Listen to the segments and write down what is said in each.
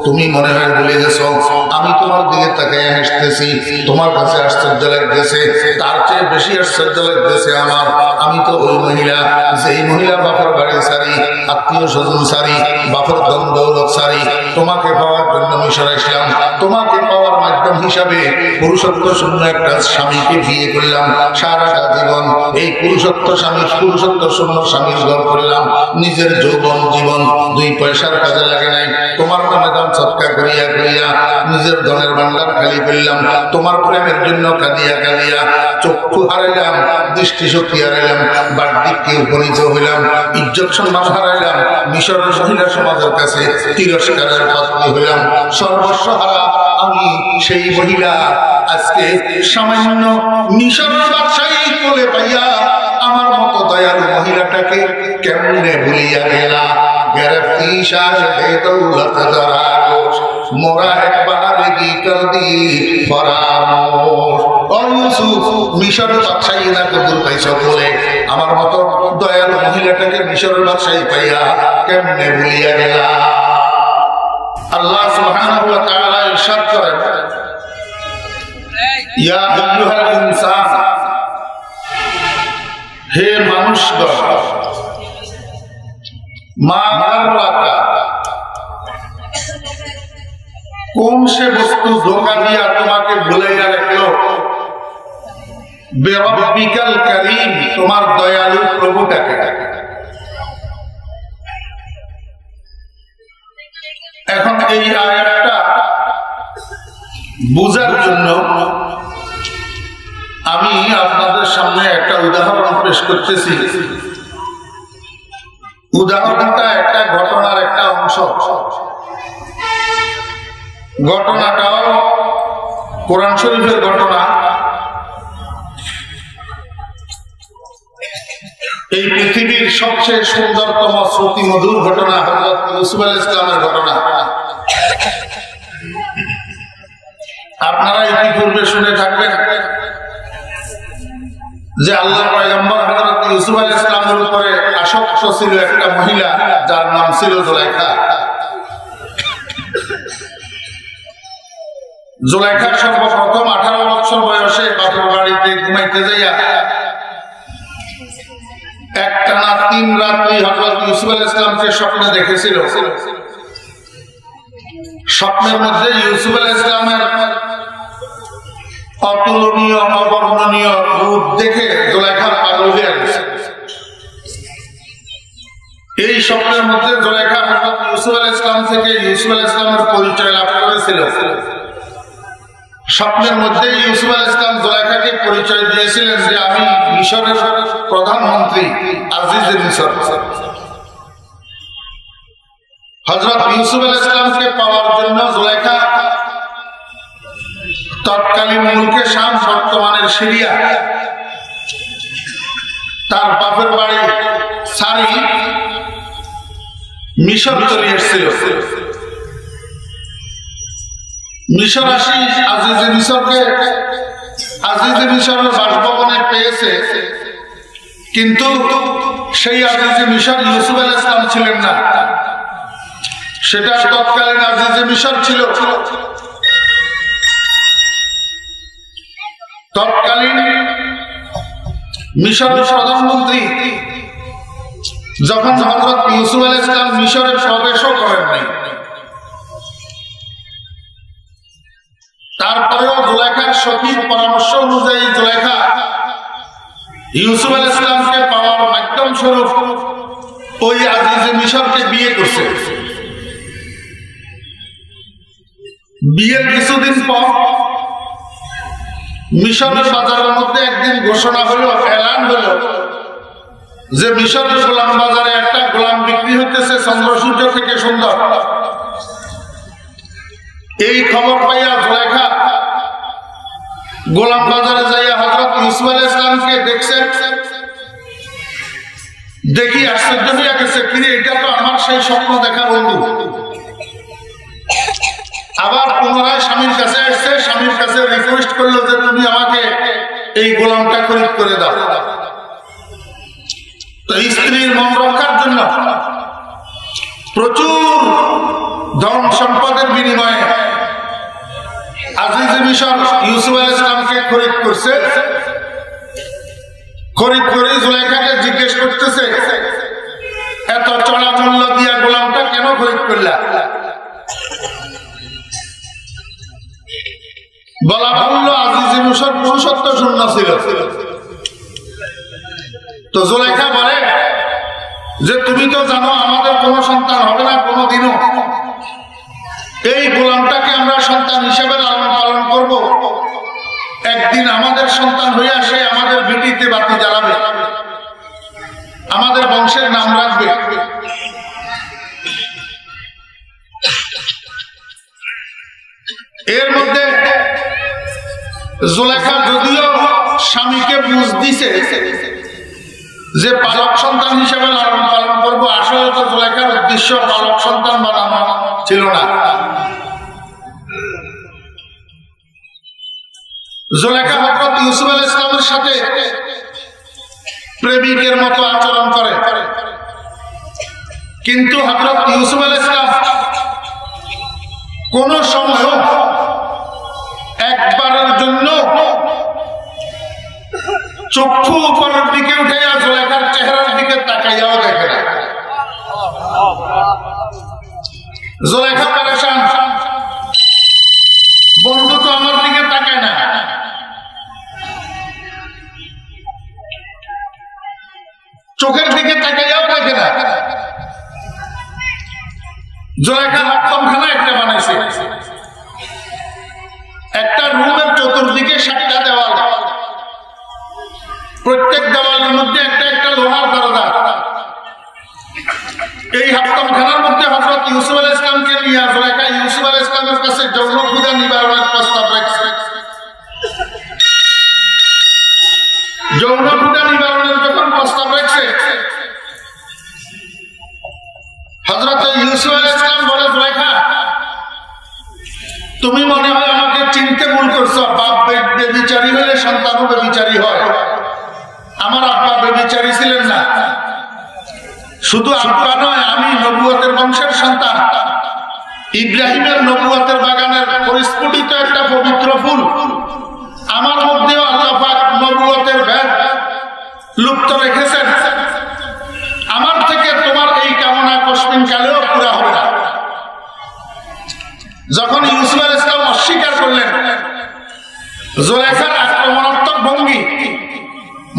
তুমি মনে হয় ভুলে গেছো আমি তোমার দিকে তাকিয়ে হাসতেছি, তোমার কাছে আশ্চর্য লাগতেছে, তার চেয়ে বেশি আশ্চর্য লাগতেছে আমার। আমি তো ওই মহিলা, যেই মহিলা বাপের বাড়ি সারি, আত্মীয় স্বজন সারি, বাপের ধন দৌলত সারি, তোমাকে পাওয়ার জন্য মিশরে আসলাম। তোমাকে পাওয়ার মাধ্যম হিসাবে পুরুষত্ব শূন্য একটা স্বামীকে বিয়ে করলাম। সারাটা জীবন এই পুরুষত্ব শূন্য স্বামীর ঘর করলাম। নিজের যৌবন জীবন 2 পয়সার কাজে লাগে নাই। তোমার নামে দাম সৎকার করিয়া করিয়া নিজের ধনের ভান্ডার খালি করলাম। তোমার প্রেমের জন্য কাঁদিয়া কাঁদিয়া চক্ষু হারাইলাম, দৃষ্টিশক্তি হারাইলাম, বাহ্যিককে উপনীত হইলাম, ইজ্জত সম্মান হারাইলাম, মিশরের মহিলা সমাজের কাছে তিরস্কারের পাত্র হইলাম। সর্বস্ব হারা আমি সেই মহিলা আজকে সামান্য মিশরের বাদশাহী কোলে পাইয়া আমার মতো দয়ালু মহিলাটাকে কেমনে ভুলিয়া গেলা। গেরফতি শাস হে দৌলত দরাজ, মোরা একবার কি কর দি ফরামোশ। ও ইউসুফ, মিশরের বাদশাহী না কবুল পাইছো বলে আমার মতো দয়ালু মহিলাটাকে মিশরের বাদশাহী পাইয়া কেমনে ভুলিয়া গেলা। আল্লাহ সুবহানাহু ওয়া তাআলা ইরশাদ করেন, ইয়া আইয়ুহাল ইনসান, হে মানুষগণ, মা গাররাকা, কোন সে বস্তু ধোঁকা দিয়া তোমাকে ভুলাইয়া রাখলো, বিরব্বিকাল কারীম, তোমার দয়ালু প্রভুটাকে। এখন এই আয়াতটা বুঝার জন্য আমি আপনাদের সামনে একটা উদাহরণ পেশ করতেছি। উদাহরণটা একটা ঘটনার একটা অংশ। ঘটনাটাও কোরআন শরীফের ঘটনা। এই পৃথিবীর সবচেয়ে সুন্দরতম শ্রুতি মধুর ঘটনা হযরত ইউসুফ আলাইহিস সালামের ঘটনা। আপনারা ইতিপূর্বে শুনে থাকবেন যে আল্লাহর পয়গম্বর হযরত ইউসুফ আলাইহিস সালামের উপরে আসক্ত ছিল একটা মহিলা, যার নাম ছিল জুলাইখা। জুলাইখা সর্বপ্রথম 18 বছর বয়সে বাপের বাড়িতে ঘুমাইতে যাইয়া একটানা 3 রাত্রি হযরত ইউসুফ আলাইহিস সালামকে স্বপ্নে দেখেছিল। স্বপ্নের মধ্যে ইউসুফ আলাইহিস সালামের অতুলনীয় অবর্ণনীয় রূপ দেখে জুলাইখা পাগল হয়ে গেছে। এই স্বপ্নের মধ্যে জুলাইখা হযরত ইউসুফ আলাইহিস সালাম থেকে ইউসুফ আলাইহিস সালামের পরিচয় লাভ করেছিল। স্বপ্নের মধ্যে ইউসুফ আলাইহিস সালাম জুলাইখাকে পরিচয় দিয়েছিলেন যে আমি মিশরের প্রধানমন্ত্রী, আজিজে মিশর। হযরত ইউসুফ আলাইহিস সালামকে পাওয়ার জন্য জুলাইখা তৎকালীন মুলকে শাম, বর্তমানের সিরিয়া, তার বাপের বাড়ি সারি মিশর চলে এসেছিল। মিশর আসি আজিজে মিশরকে আজিজে মিশরের বাসভবনে পেয়েছে, কিন্তু সেই আজিজে মিশর ইউসুফ আলাইহিস সালাম ছিলেন না, সেটা তৎকালীন আজিজে মিশর ছিল। তৎকালীন মিশরের প্রধানমন্ত্রী যখন হযরত ইউসুফ আলাইহিস সালাম মিশরে প্রবেশও করেননি, তারপরেও জুলাইখার সঠিক পরামর্শ অনুযায়ী জুলাইখা ইউসুফ আলাইহিস সালামকে পাওয়ার মাধ্যম স্বরূপ ওই আজিজে মিশরকে বিয়ে করছে। বিয়ের কিছুদিন পর মিশরের বাজারের মধ্যে একদিন ঘোষণা হলো, এলান হলো যে মিশরের গোলাম বাজারে একটা গোলাম বিক্রি হইতেছে, চন্দ্র সূর্য থেকে সুন্দর। এই খবর পাইয়া জুলাইখা গোলাম বাজারে যাইয়া হযরত ইউসুফ আলাইহিস সালামকে দেখছেন। দেখি আশ্চর্য হইয়া গেছে, কিরে এটা তো আমার সেই স্বপ্ন দেখা বন্ধু। আবার পুনরায় স্বামীর কাছে আসছে, স্বামীর কাছে রিকোয়েস্ট করলো যে তুমি আমাকে এই গোলামটা খরিদ করে দাও। তো স্ত্রীর মন রক্ষার জন্য প্রচুর ধন সম্পদের বিনিময়ে আজিজ মিশর ইউসুফ আলাইহিস সালামকে খরিদ করছে। খরিদ করে জুলাইখাকে জিজ্ঞেস করতেছে, এত চড়া মূল্য দিয়া গোলামটা কেন খরিদ করলা? বলা বলল আজিজ মিশর পুরুষত্ব শূন্য ছিল। তো জুলাইখা বলে যে তুমি তো জানো আমাদের কোনো সন্তান হবে না কোনোদিনও, এই গোলামটাকে আমরা সন্তান হিসেবে লালন পালন করব, একদিন আমাদের সন্তান হয়ে আসে আমাদের ভিটিতে বাতি জ্বালাবে, আমাদের বংশের নাম রাখবে। এর মধ্যে জুলাইখা যদিও স্বামীকে বুঝ দিছে যে পালক সন্তান হিসেবে লালন পালন করবো, আসলে তো জুলাইখার উদ্দেশ্য পালক সন্তান বানানো ছিল না। জুলাইখা হযরত ইউসুফ আলাইহিস সালামের সাথে প্রেমিকের মতো আচরণ করে, কিন্তু হযরত ইউসুফ আলাইহিস সালাম কোন সময় একবারের জন্য চক্ষু উপরের দিকে উঠাইয়া জুলাইখার চেহারার দিকে তাকাইয়াও দেখে না। জুলাইখা পেরেশান, বন্ধু তো আমার দিকে তাকায় না। চোখের দিকে তাকাইয়াও দেখে না। জুলাইখা হাক্কামখানা একটা বানাইছে, একটা রুমের চতুর্দিকে 7টা দেওয়াল, প্রত্যেক দেওয়ালের মধ্যে একটা একটা লোহার দরজা। এই হাক্কামখানার মধ্যে হযরত ইউসুফ আলাইহিস সালামকে নিয়ে জুলাইখা ইউসুফ আলাইহিস সালামের কাছে যৌন ক্ষুধা নিবারণের প্রস্তাব রাখছে। যৌন ক্ষুধা নিবারণের যখন প্রস্তাব রাখছে, হযরত ইউসুফ আলাইহিস সালাম বলে, জুলাইখা তুমি মনে হয় আমাকে চিনতে ভুল করছো। বাপ বেবিচারী হলে সন্তানও বেবিচারী হয়। আমার আব্বা বেবিচারী ছিলেন না, শুধু আব্বা নয়, আমি নবুয়তের বংশের সন্তান। ইব্রাহিমের নবুয়তের বাগানের পরিস্ফুটিত একটা পবিত্র ফুল, আমার মধ্যেও আল্লাহ পাক নবুয়তের ভেদ লুপ্ত রেখেছেন। আমার থেকে তোমার এই কামনা কসমিন কালেও পুরা হবে না। যখন ইউসুফ আলাইহিস সালাম অস্বীকার করলেন, জুলাইখার আক্রমণাত্মক ভঙ্গি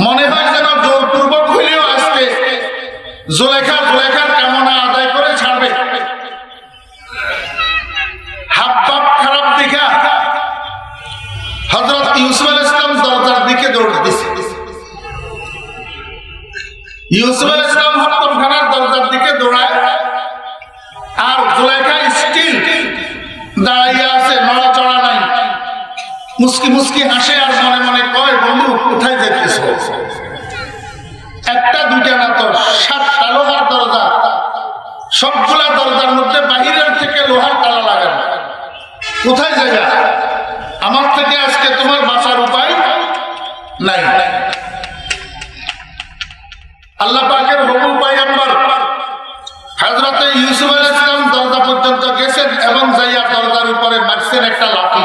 মনে হয় যেন জোরপূর্বক হইলেও আজকে জুলাইখার কামনা আদায় করে ছাড়বে। হাব ভাব খারাপ দেখা হযরত ইউসুফ আলাইহিস সালাম দরজার দিকে দৌড় দিছে। ইউসুফ আলাইহিস সালাম হাক্কামখানার দরজার দিকে দৌড়ায়, আর জুলাইখা স্টিল দাঁড়াইয়া আছে, নড়াচড়া নাই। মুস্কি মুস্কি হাসে আর মনে মনে কয়, বন্ধু কোথায় যেতেছ? একটা দুইটা না তো 7টা লোহার দরজা, সবগুলা দরজার মধ্যে বাহিরের থেকে লোহার তালা লাগানো। কোথায় জায়গা? আমার থেকে আজকে তোমার বাঁচার উপায় নাই। আল্লাহ পাকের হুকুম পয়গম্বর হযরত ইউসুফ আলাইহিস সালাম দরজা পর্যন্ত গেছেন এবং যাইয়া দরজার উপরে মারছেন একটা লাঠি।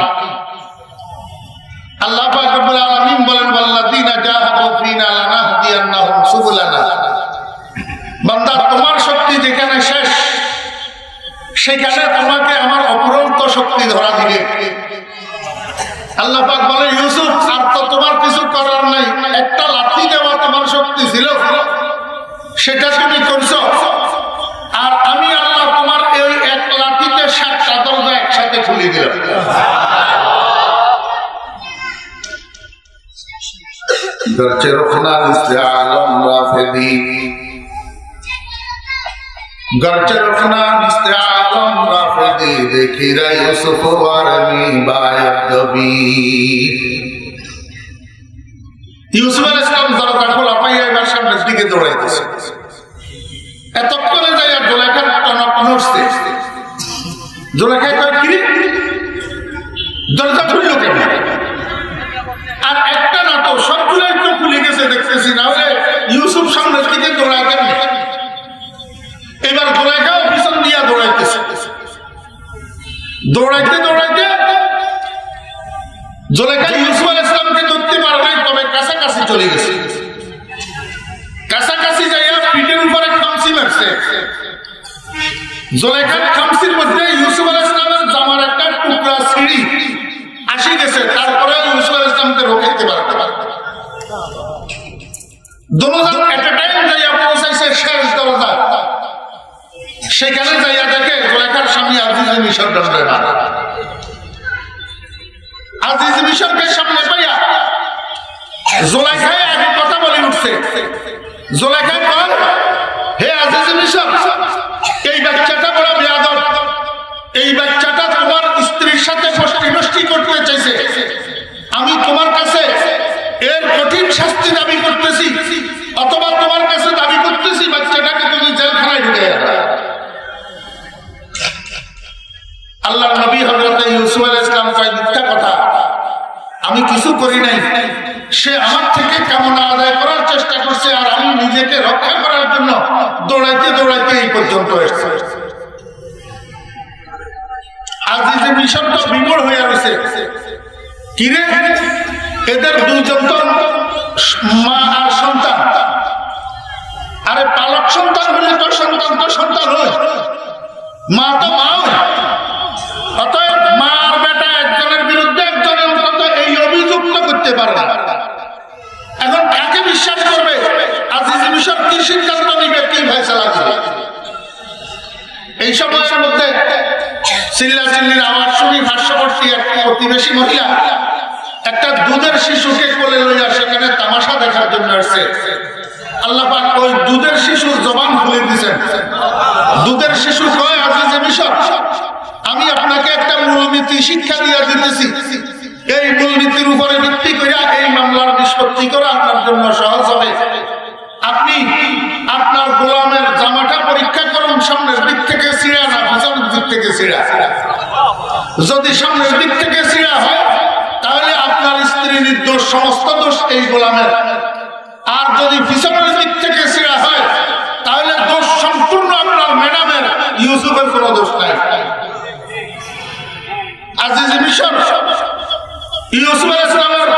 আল্লাহ পাক রব্বুল আলামিন বলেন, ওয়াল্লাযীনা জাহাদু ফীনা লানাহদিয়ান্নাহুম সুবুলানা। বান্দা, তোমার শক্তি যেখানে শেষ, সেখানে তোমাকে আমার অপরন্ত শক্তি ধরা দিবে। আল্লাহ পাক বলে, ইউসুফ, আর তো তোমার কিছু করার নাই। একটা লাঠি দেওয়া তোমার শক্তি ছিল, সেটা তুমি করছো। আর আমি আল্লাহ তোমার এই এক লাঠিতে 7টা দরজা একসাথে খুলে দিলাম। گرچه رخنا نصف عالم رافدی گرچه رخنا نصف عالم رافدی دیکھی را یوسف وارمی باید دبی ইউসুফ আলাইহিস সালাম দরজা খোলা পাইয়া এবার সামনের দিকে দৌড়াইতেছে। এতক্ষণে যাইয়া জুলাইখার টনক নড়ছে। জুলাইখা কয়, কি দরজা খুললো কেন? আর একটা না তো, সবগুলাই তো খুলে গেছে দেখতেছি, না হলে ইউসুফ সামনের দিকে দৌড়ায় কেন? এবার জুলাইখাও পিছন দিয়া দৌড়াইতেছে। দৌড়াইতে দৌড়াইতে জুলেখা ইউসুফ আলাইহিস সালামকে ধরতে পারে নাই, তবে কাছাকাছি চলে গেছে। কাছাকাছি যাইয়া পিঠের উপরে খামসি মারছে। জুলেখার খামসির মধ্যে ইউসুফ আলাইহিস সালামের জামার একটা টুকরা ছিঁড়ি আসি গেছে, তারপরে ইউসুফ আলাইহিস সালামকে রোকাইতে পারতে পারে। দুজন এট এ টাইম যাইয়া পৌঁছাইছে শেষ দরজা। সেখানে যাইয়া দেখে জুলেখার স্বামী আজিজে মিশর দণ্ডায় মারা। আজিজ মিশরকে সামনে পাইয়া জুলেখায় আগে কথা বলে উঠছে। জুলেখা কয়, হে আজিজ মিশর, এই বাচ্চাটা বড় বেয়াদব, এই বাচ্চাটা তোমার স্ত্রীর সাথে ফষ্টি করতে চাইছে। আমি তোমার কাছে এর কঠিন শাস্তি দাবি করতেছি, অথবা তোমার কাছে দাবি করতেছি বাচ্চাটাকে তুমি জেলখানায় ঢুকে যাবে। আল্লাহর নবী হযরত ইউসুফ আলাইহিস সালাম কয়, মিথ্যা কথা, আমি কিছু করি নাই। সে আমার থেকে কামনা আদায় করার চেষ্টা করছে, আর আমি নিজেকে রক্ষা করার জন্য দৌড়াইতে দৌড়াইতে এই পর্যন্ত এসেছে। আজিজে মিশর তো বিমূঢ় হয়ে রয়েছে। কিরে, এদের দুইজন তো মা আর সন্তান। আরে পালক সন্তান হলে তো সন্তান হয়, মা তো মা। অতএব মা আর বেটা একজনের বিরুদ্ধে একজনের অন্তত এই অভিযুক্ত করতে পারে না। এখন কাকে বিশ্বাস করবে? আজিজ মিশর কি সিদ্ধান্ত নিবে, কি ফয়সালা দিবে? এই সময়ের মধ্যে চিল্লাচিল্লির আওয়াজ শুনি পার্শ্ববর্তী এক প্রতিবেশী মহিলা একটা দুধের শিশুকে কোলে লইয়া সেখানে তামাশা দেখার জন্য আসছে। আল্লাহ পাক ওই দুধের শিশুর জবান খুলে দিয়েছেন। দুধের শিশু কয়, আজিজে মিশর, আমি আপনাকে একটা মূলনীতি শিক্ষা দিয়ে দিতেছি। এই মূলনীতির উপরে ভিত্তি করে এই মামলার নিষ্পত্তি করা আপনার জন্য সহজ হবে। আপনি আপনার গোলামের জামাটা পরীক্ষা করুন, সামনের দিক থেকে ছিঁড়া না পিছনের দিক থেকে ছিঁড়া। যদি সামনের দিক থেকে ছিঁড়া হয় তাহলে আপনার স্ত্রী নির্দোষ, সমস্ত দোষ এই গোলামের। আর যদি পিছনের দিক থেকে ছিঁড়া হয় তাহলে দোষ সম্পূর্ণ আপনার ম্যাডামের, ইউসুফের কোনো দোষ নাই। আজিজ মিশর ইউসুফ আলাইহিস সালামের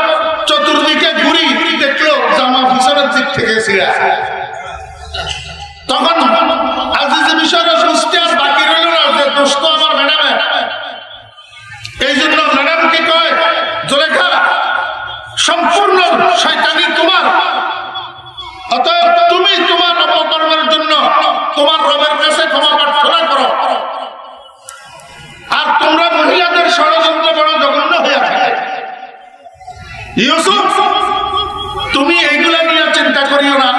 চতুর্দিকে ঘুরি দেখলো জামা পিছনের দিক থেকে ছিঁড়া। তখন আজিজ মিশরের বুঝতে আর বাকি রইল না যে দোষ তো আমার ম্যাডামের। এই জন্য ম্যাডামকে কয়, জুলেখা, সম্পূর্ণ শয়তানি তোমার, অতএব তুমি তোমার অপকর্মের জন্য তোমার রবের কাছে ক্ষমা প্রার্থনা করো। আর তোমরা মহিলাদের ষড়যন্ত্র বড় জঘন্য হয়ে থাকে। ইউসুফ, তুমি এইগুলা নিয়ে চিন্তা করিও না,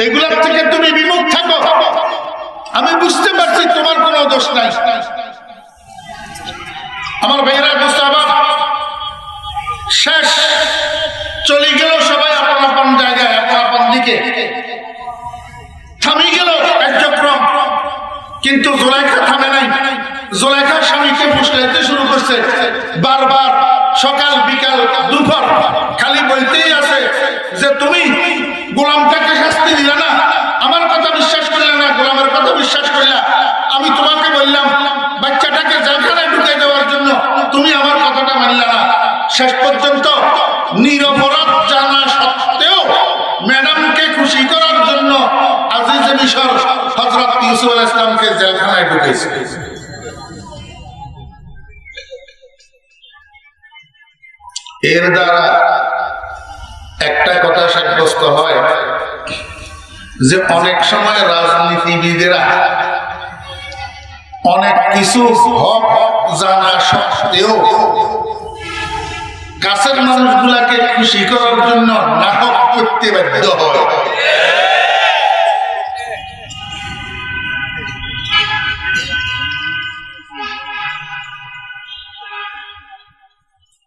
এগুলার থেকে তুমি বিমুখ থাকো। আমি বুঝতে পারছি তোমার কোনো দোষ নাই। আমার ভাইয়েরা, মুস্তাফা শেষ চলে গেল, সবাই আপন আপন জায়গায়, আপন আপন দিকে থামি গেল কার্যক্রম। কিন্তু জুলেখা থামে নাই। জুলেখার স্বামীকে ফুসলাইতে শুরু করছে বারবার, সকাল বিকাল দুপুর খালি বলতেই আছে যে তুমি গোলামটাকে শাস্তি দিলে না, আমার কথা বিশ্বাস করলে না, গোলামের কথা বিশ্বাস করলে। আমি তোমাকে বললাম বাচ্চাটাকে জেলখানায় ঢুকে দেওয়ার জন্য, তুমি আমার কথাটা মানলে না। শেষ পর্যন্ত নিরপরাধ জানা সত্ত্বেও ম্যাডামকে খুশি করার জন্য আজিজ মিশর হযরত ইউসুফ আলাইহিস সালামকে জেলখানায় ঢুকেছে। এর দ্বারা একটা কথা সাব্যস্ত হয় যে অনেক সময় রাজনীতিবিদেরা অনেক কিছু হক জানা সত্ত্বেও কাছের মানুষগুলাকে খুশি করার জন্য নাটক করতে বাধ্য হয়।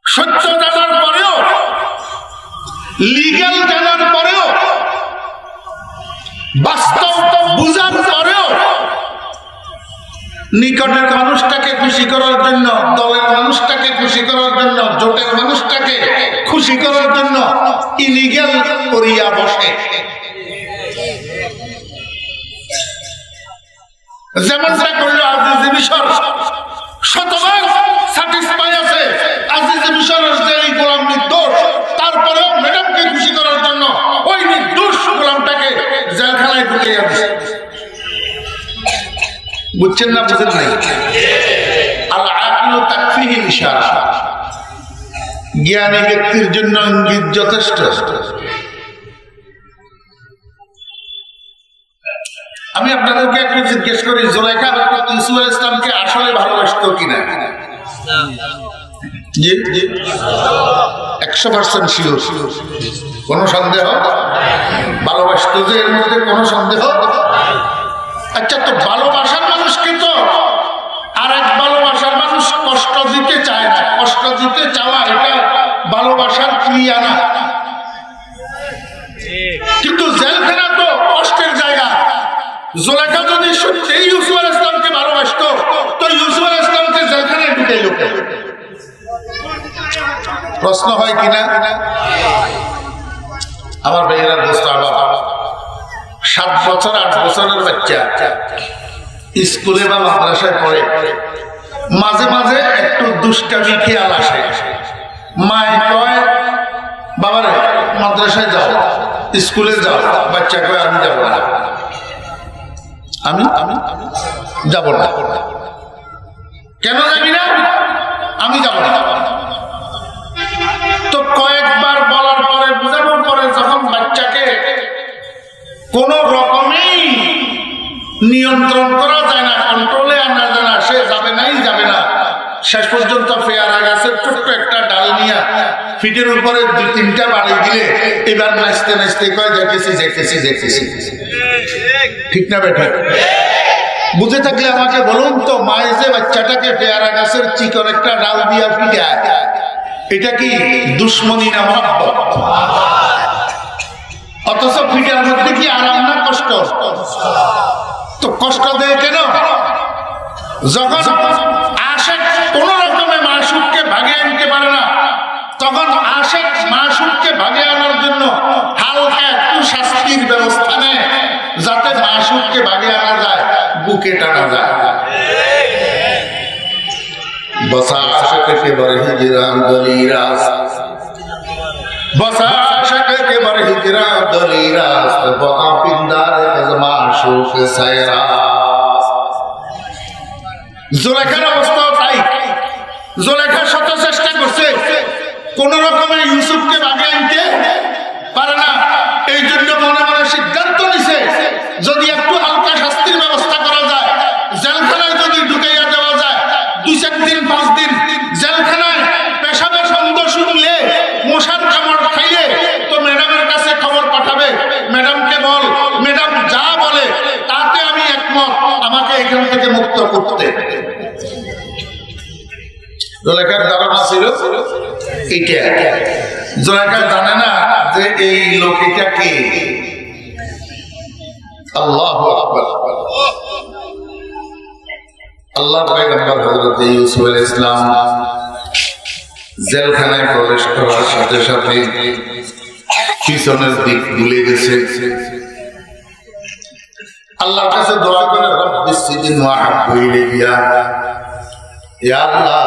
সত্য জানার পরেও, লিগ্যাল জানার পরেও, বাস্তব বুঝার পরেও নিকটের মানুষটাকে খুশি করার জন্য, দলের মানুষটাকে খুশি করার জন্য, জোটের মানুষটাকে খুশি করার জন্য ইলিগ্যাল করিয়া বসে। যেমনটা করলো আজিজে মিশর, শতবার স্যাটিসফাই আছে আজিজে মিশরের যে এই গোলাম নির্দোষ, তারপরেও ম্যাডামকে খুশি করার জন্য ওই নির্দোষ গোলামটাকে জেলখানায় ঢুকে যাচ্ছে। বুঝছেন না বুঝেন নাই? আল আকিলু তাকফিহিল ইশারা, জ্ঞানী ব্যক্তির জন্য ইঙ্গিত যথেষ্ট। আমি আপনাদেরকে একটু জিজ্ঞেস করি, জুলাইখা হযরত ইউসুফ আলাইহিস সালামকে আসলে ভালোবাসতো কিনা? জি জি 100% শিওর, কোনো সন্দেহ? ভালোবাসতো যে, এর মধ্যে কোনো সন্দেহ? আচ্ছা, তো ভালোবাসার মানুষকে তো আর এক ভালোবাসার মানুষ কষ্ট দিতে চায় না। কষ্ট দিতে চাওয়া এটা ভালোবাসার ক্রিয়া না, কিন্তু জেলখানা তো কষ্টের জায়গা। জুলাইখা যদি সত্যিই ইউসুফ আলাইহিস সালামকে ভালোবাসতো, তো ইউসুফ আলাইহিস সালামকে জেলখানায় ঢুকাইলো কেন? প্রশ্ন হয় কিনা? আমার ভাইয়েরা, দোস্ত, 7 বছর 8 বছরের বাচ্চা স্কুলে বা মাদ্রাসায় পড়ে, মাঝে মাঝে একটু দুষ্টামি খেয়াল আসে। মায় কয়, বাবারে মাদ্রাসায় যাও, স্কুলে যাও। বাচ্চা কয়, আমি যাবো না, আমি যাব না। কেন যাবি না? আমি যাব না। তো কয়েকবার বলার পরে, বোঝানোর পরে, যখন বাচ্চাকে কোন রকমেই নিয়ন্ত্রণ করা যায় না, কন্ট্রোলে আনা যায় না, সে যাবে নাই যাবে না, শেষ পর্যন্ত পেয়ারা গাছের ছোট্ট একটা ডাল নিয়ে ফিটের উপরে 2-3টা বাড়ি দিলে এবার নাচতে নাচতে কয়, দেখেছি দেখেছি দেখেছি। ঠিক না বেটা? বুঝে থাকলে আমাকে বলুন তো, মায়ে যে বাচ্চাটাকে পেয়ারা গাছের চিকন একটা ডাল দিয়া ফিটায়, এটা কি দুশ্মনী না মহব্বত? অথচ ফিটার মধ্যে কি আরাম না কষ্ট? তো কষ্ট দেয় কেন? যখন আশিক কোন রকমে মাসুককে ভাগিয়ে আনতে পারে না, তখন আশিক মাসুককে ভাগিয়ে আনার জন্য হালকা একটু শাস্তির ব্যবস্থা নেয়, যাতে মাসুককে ভাগিয়ে আনা যায়, বুকে টানা যায়। বসা আশিক के बर हिजरा गली रास्त, बसा आशिक के बर हिजरा गली रास्त, बका पिंदार अज माशूक सैरा। জুলাইখার অবস্থাও তাই। জুলাইখা শত চেষ্টা করছে, কোন রকমে ইউসুফকে ভাগিয়ে আনতে পারে না। এই জন্য মনে মনে সিদ্ধান্ত নিছে, যদি একটু হালকা শাস্তির ব্যবস্থা করা যায়, জেলখানায় যদি ঢুকাইয়া দেওয়া যায়, 2-4 দিন 5 দিন জেলখানায় পেশাবের শব্দ শুনলে, মশার কামড় খাইলে, তো ম্যাডামের কাছে খবর পাঠাবে, ম্যাডামকে বল, ম্যাডাম যা বলে তাতে আমি একমত, আমাকে এখান থেকে মুক্ত করতে। জুলাইখার ধারণা ছিল এইটা। জুলাইখা জানে না যে এই লোক এটা কে। আল্লাহু আকবার। আল্লাহর পয়গম্বর হযরত ইউসুফ আলাইহিস সালাম জেলখানায় প্রবেশ করার সাথে সাথে পিছনের দিক ভুলে গেছে। আল্লাহর কাছে দোয়া করে, রব্বিস সিজিন ওয়া আহাব্বু ইলাইয়া, ইয়া আল্লাহ,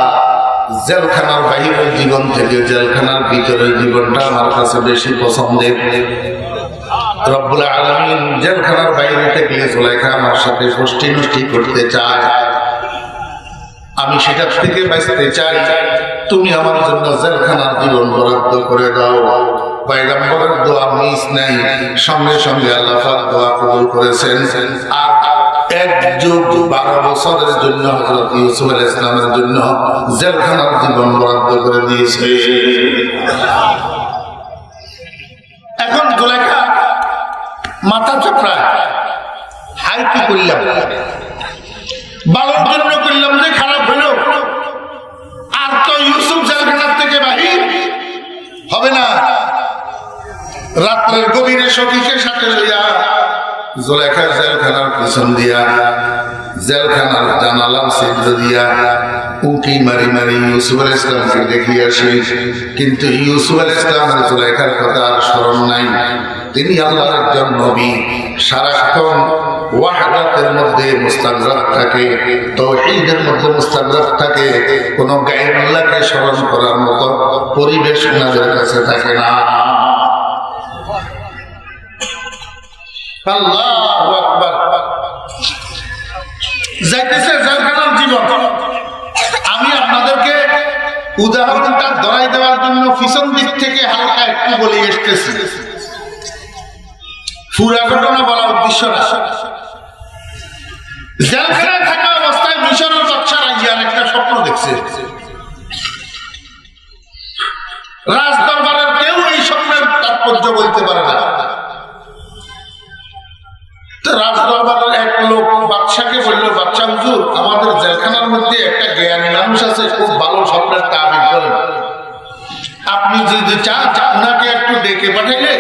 জেলখানার বাহিরের জীবন থেকে জেলখানার ভিতরের জীবনটা আমার কাছে বেশি পছন্দের। রব্বুল আলামিন জেলখানার বাইরে থেকে জুলাইখা আমার সাথে গোষ্ঠী নষ্টি করতে চায়, আমি সেটা থেকে বাঁচতে চাই, তুমি আমার জন্য জেলখানার জীবন বরাদ্দ করে দাও। পয়গম্বরের দোয়া মিস নাই, সঙ্গে সঙ্গে আল্লাহ পাক দোয়া কবুল করেছেন। আর 1 যুগ 12 বছরের জন্য হযরত ইউসুফ আলাইহিস সালামের জন্য জেলখানার জীবন বরাদ্দ করে দিয়েছে। এখন জুলাইখা মাথা চাপড়ায়, হাই কি করলাম, ভালোর জন্য করলাম যে খারাপ হলো, আর তো ইউসুফ জেলখানার থেকে বাহির হবে না। রাত্রের গভীরে সখীকে সাথে লইয়া জুলাইখা জেলখানার পিছন দিয়া, জেলখানার জানালার ছিদ্র দিয়া উঁকি মারি মারি ইউসুফ আলাইহিস সালামকে দেখি আসি, কিন্তু ইউসুফ আলাইহিস সালামের জুলাইখার কথা আর স্মরণ নাই। তিনি আল্লাহর একজন নবী, সারাক্ষণ ওয়াহদাতের মধ্যে মুস্তাগরাক থাকে, তাওহীদের মধ্যে মুস্তাগরাক থাকে, কোন গায়রুল্লাহকে স্মরণ করার মতো পরিবেশ ওনাদের কাছে থাকে না। আল্লাহু আকবার। যাইতেছে জেলখানার জীবন। আমি আপনাদেরকে উদাহরণটা ধরাই দেওয়ার জন্য পিছন দিক থেকে হালকা একটু বলে এসতেছি, পুরা ঘটনা বলার উদ্দেশ্য না। জেলখানায় থাকা অবস্থায় মিশরের বাদশা রাইয়ান একটা স্বপ্ন দেখছে। রাজ দরবারের কেউ এই স্বপ্নের তাৎপর্য বলতে পারে না। রাজ দরবারের এক লোক বাদশাকে বলল, বাদশা হুজুর, আমাদের জেলখানার মধ্যে একটা জ্ঞানী মানুষ আছে, খুব ভালো স্বপ্নের তাবিজ করেন। আপনি যদি চান ওনাকে একটু ডেকে পাঠাইলে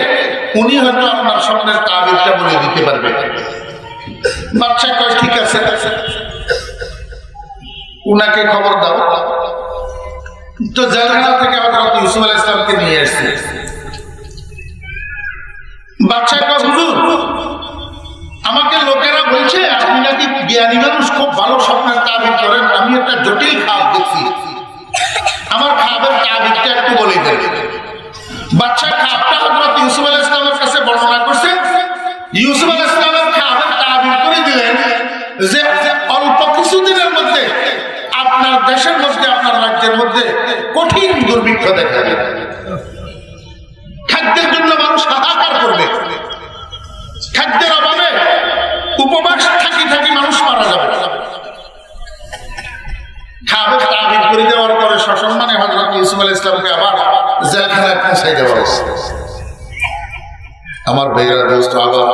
উনি হয়তো আপনার স্বপ্নের তাবিজটা বলে দিতে পারবে। বাদশা কয় ঠিক আছে, উনাকে খবর দাও। তো জেলখানা থেকে হযরত ইউসুফ আলাইহিস সালামকে নিয়ে আসছে। বাদশা কয় হুজুর, আমাকে লোকেরা বলছে আপনি নাকি জ্ঞানী মানুষ, খুব ভালো স্বপ্নের তাবিজ করেন। আমি একটা জটিল খাব দেখছি, আমার খাবের তাবিজটা একটু বলে দেন। বাদশা খাবটা হযরত ইউসুফ আলাইহিস সালামের কাছে বর্ণনা করছেন। ইউসুফ আলাইহিস সালামের খাবের তাবিজ করে দিলেন যে অল্প কিছুদিনের মধ্যে আপনার দেশের মধ্যে, আপনার রাজ্যের মধ্যে কঠিন দুর্ভিক্ষ দেখা দেবে। খাদ্যের জন্য মানুষ হাহাকার করবে, খাদ্যের অভাবে উপবাস থাকি থাকি মানুষ মারা যাবে। খাবে তাবিজ করে দেওয়ার পরে সসম্মানে হযরত ইউসুফ আলাইহিস সালামকে আবার জেলখানায় পৌঁছাই দেওয়া হয়েছে। আমার ভাইয়েরা দোস্ত, আবার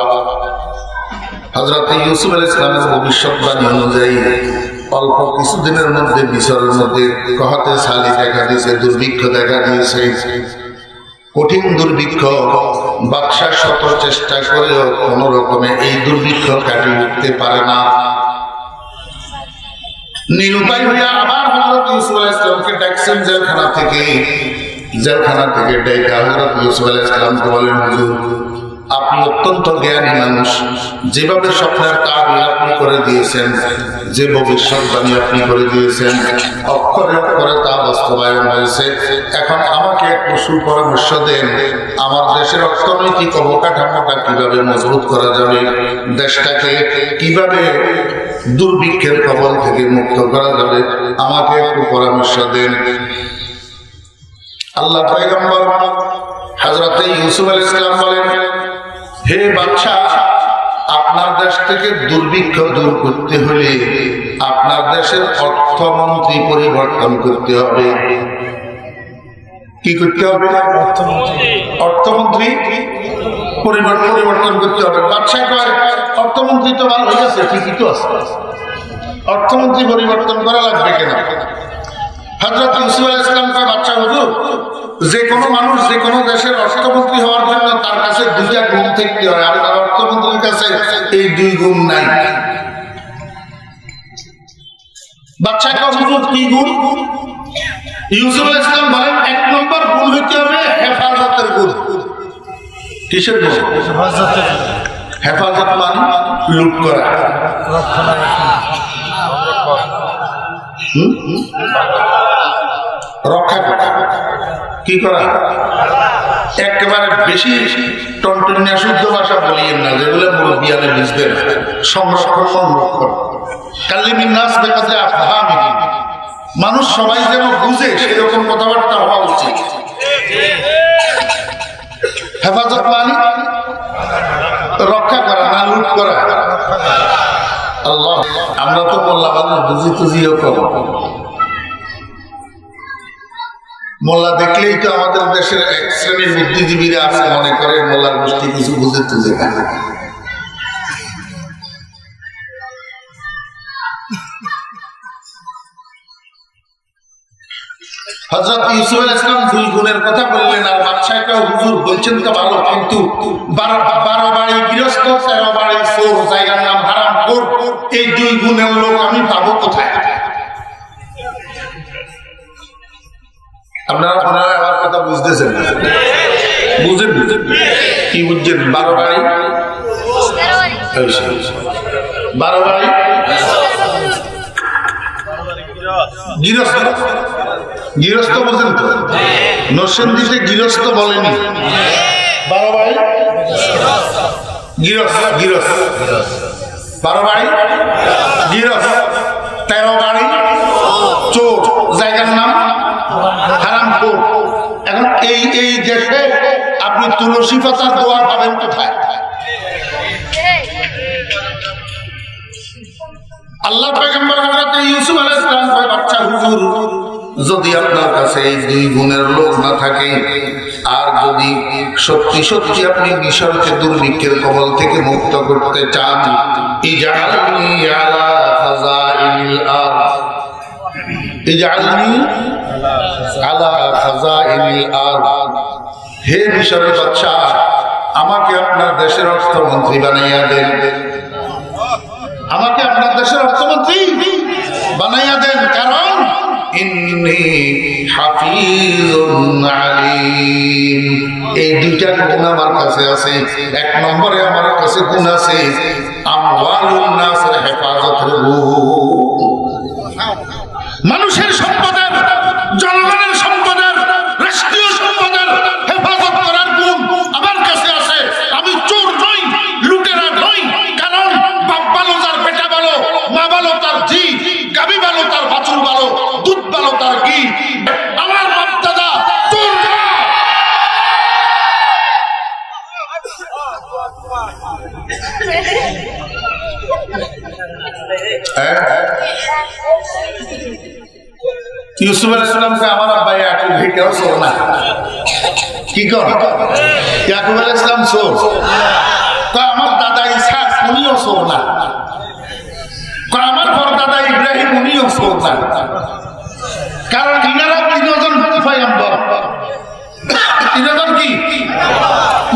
হযরত ইউসুফ আলাইহিস সালামের ভবিষ্যৎবাণী অনুযায়ী অল্প কিছুদিনের মধ্যে মিশরের মধ্যে কহতে সালি দেখা দিয়েছে, দুর্ভিক্ষ দেখা দিয়েছে, কঠিন দুর্ভিক্ষ। বাদশা শত চেষ্টা করেও কোন রকমে এই দুর্ভিক্ষ কাটিয়ে উঠতে পারে না। নিরুপায় হইয়া আবার হযরত ইউসুফ আলাইহিস সালামকে ডাকছেন জেলখানা থেকে। জেলখানা থেকে ডেকে হযরত ইউসুফ আলাইহিস সালামকে বলেন, হুজুর, আপনি অত্যন্ত জ্ঞানী মানুষ, যেভাবে স্বপ্নের তাবিজ আপনি করে দিয়েছেন, যে ভবিষ্যৎবাণী আপনি করে দিয়েছেন, অক্ষরে অক্ষরে তা বাস্তবায়ন হয়েছে। এখন আমাকে একটু সুপরামর্শ দেন, আমার দেশের অর্থনৈতিক অবকাঠামোটা কিভাবে মজবুত করা যাবে, দেশটাকে কিভাবে দুর্ভিক্ষের কবল থেকে মুক্ত করা যাবে, আমাকে একটু পরামর্শ দেন। আল্লাহ পয়গম্বর হযরত ইউসুফ আলাইহিস সালাম বলেন, হে বাদশা, আপনার দেশ থেকে দুর্ভিক্ষ দূর করতে হলে আপনার দেশের অর্থমন্ত্রী পরিবর্তন করতে হবে। কি করতে হবে? অর্থমন্ত্রী পরিবর্তন করতে হবে। বাদশা কয়, অর্থমন্ত্রী তো ভালো হয়ে গেছে, ঠিকই তো আছে, অর্থমন্ত্রী পরিবর্তন করা লাগবে কেন? হযরত ইউসুফ আলাইহিস সালাম কয়, বাদশা হুজুর, যে কোনো মানুষ যে কোনো দেশের অর্থমন্ত্রী হওয়ার জন্য তার কাছে দুইটা গুণ থাকতে হয়, আর তার অর্থমন্ত্রীর কাছে এই দুই গুণ নাই। বাদশা কয়, হুজুর কি গুণ? ইউসুফ আলাইহিস সালাম বলেন, এক নম্বর গুণ হইতে হবে হেফাজতের গুণ। কিসের গুণ? হেফাজত মানে লুট করা, রক্ষা করা। কি করা? একেবারে বেশি টনটনিয়া শুদ্ধ ভাষা বলিয়েন না, যেগুলো মুরব্বিয়ানে বুঝবেন। সংরক্ষণ, সংরক্ষণ। কাল্লিমিন নাস বিকাদরি আফহামিহিম, মানুষ সবাই যেন বুঝে সেরকম কথাবার্তা হওয়া উচিত। হেফাজত মানে রক্ষা করা, না লুট করা। আল্লাহ, আমরা তো মোল্লা মানুষ, বুঝি তুজিও কম। মোল্লা দেখলেই তো আমাদের দেশের এক শ্রেণীর বুদ্ধিজীবীরা আছে, মনে করে মোল্লার গোষ্ঠী কিছু বুঝে তুলে না। হযরত ইউসুফ আলাইহিস সালাম দুই গুণের কথা বললেন, আর বাদশাকে হুজুর বলছেন তো ভালো, কিন্তু 12 বাড়ি গৃহস্থ, 13 বাড়ি চোর, জায়গার নাম হারামখোর, এই দুই গুণের লোক আমি পাবো কোথায়? আপনারা আমার কথা বুঝতেছেন? বুঝেন? কি বুঝছেন? 12 বাড়ি 12 ভাই গৃহস্থ, গৃহস্থ বোঝেন তো? নরসিংদীতে গৃহস্থ বলেনি, 12 ভাই গৃহস্থ, গৃহস্থ 12 ভাই গৃহস্থ, 13 বাড়ি চোর, জায়গার নাম হারামপুর। এখন এই দেশে আপনি তুলসী পাতার দোয়া পাবেন কোথায়? আল্লাহ পয়গম্বর হযরত ইউসুফ আলাইহিস সালাম কয়, বাচ্চা হুজুর, যদি আপনার কাছে এই 2 গুণের লোক না থাকে, আর যদি সত্যি সত্যি আপনি মিশরকে দুর্ভিক্ষের কবল থেকে মুক্ত করতে চান, ইজআলনি আলা খাযাইনিল আরদ, ইজআলনি আলা খাযাইনিল আরদ, হে মিশরের বাদশা, আমাকে আপনার দেশের অর্থমন্ত্রী বানাইয়া দেন, আমাকে আপনার দেশের অর্থমন্ত্রী বানাইয়া দেন, কারণ ইন্নী হাফিজুন আলীম, এই 2টা গুণ আমার কাছে আছে। 1 নম্বরে আমার কাছে গুণ আছে আমওয়ালুন নাসের হেফাজতের গুণ, মানুষের সম্পদের, জনগণের সম্পদের, রাষ্ট্রীয় সম্পদের হেফাজত করার গুণ আমার কাছে আছে। আমি চোর নই, লুটেরা নই, কারণ বাপ ভালো তার বেটা ভালো, মা ভালো তার জি, গাবি ভালো তার বাছুর ভালো, দুধ ভালো তার ঘি। আমার বাপ দাদা চোর না। ইউসুফ আলাইহিস সালামকে আমার আব্বা ইয়াকুব ভিটাও চোর না, কি কর? ইয়াকুব আলাইহিস সালাম চোর, তা আমার দাদা ইসহাক উনিও চোর না, আমার পরদাদা ইব্রাহিম উনিও চোর না, কারণ ইনারা 3জন পয়গম্বর, 3জন কি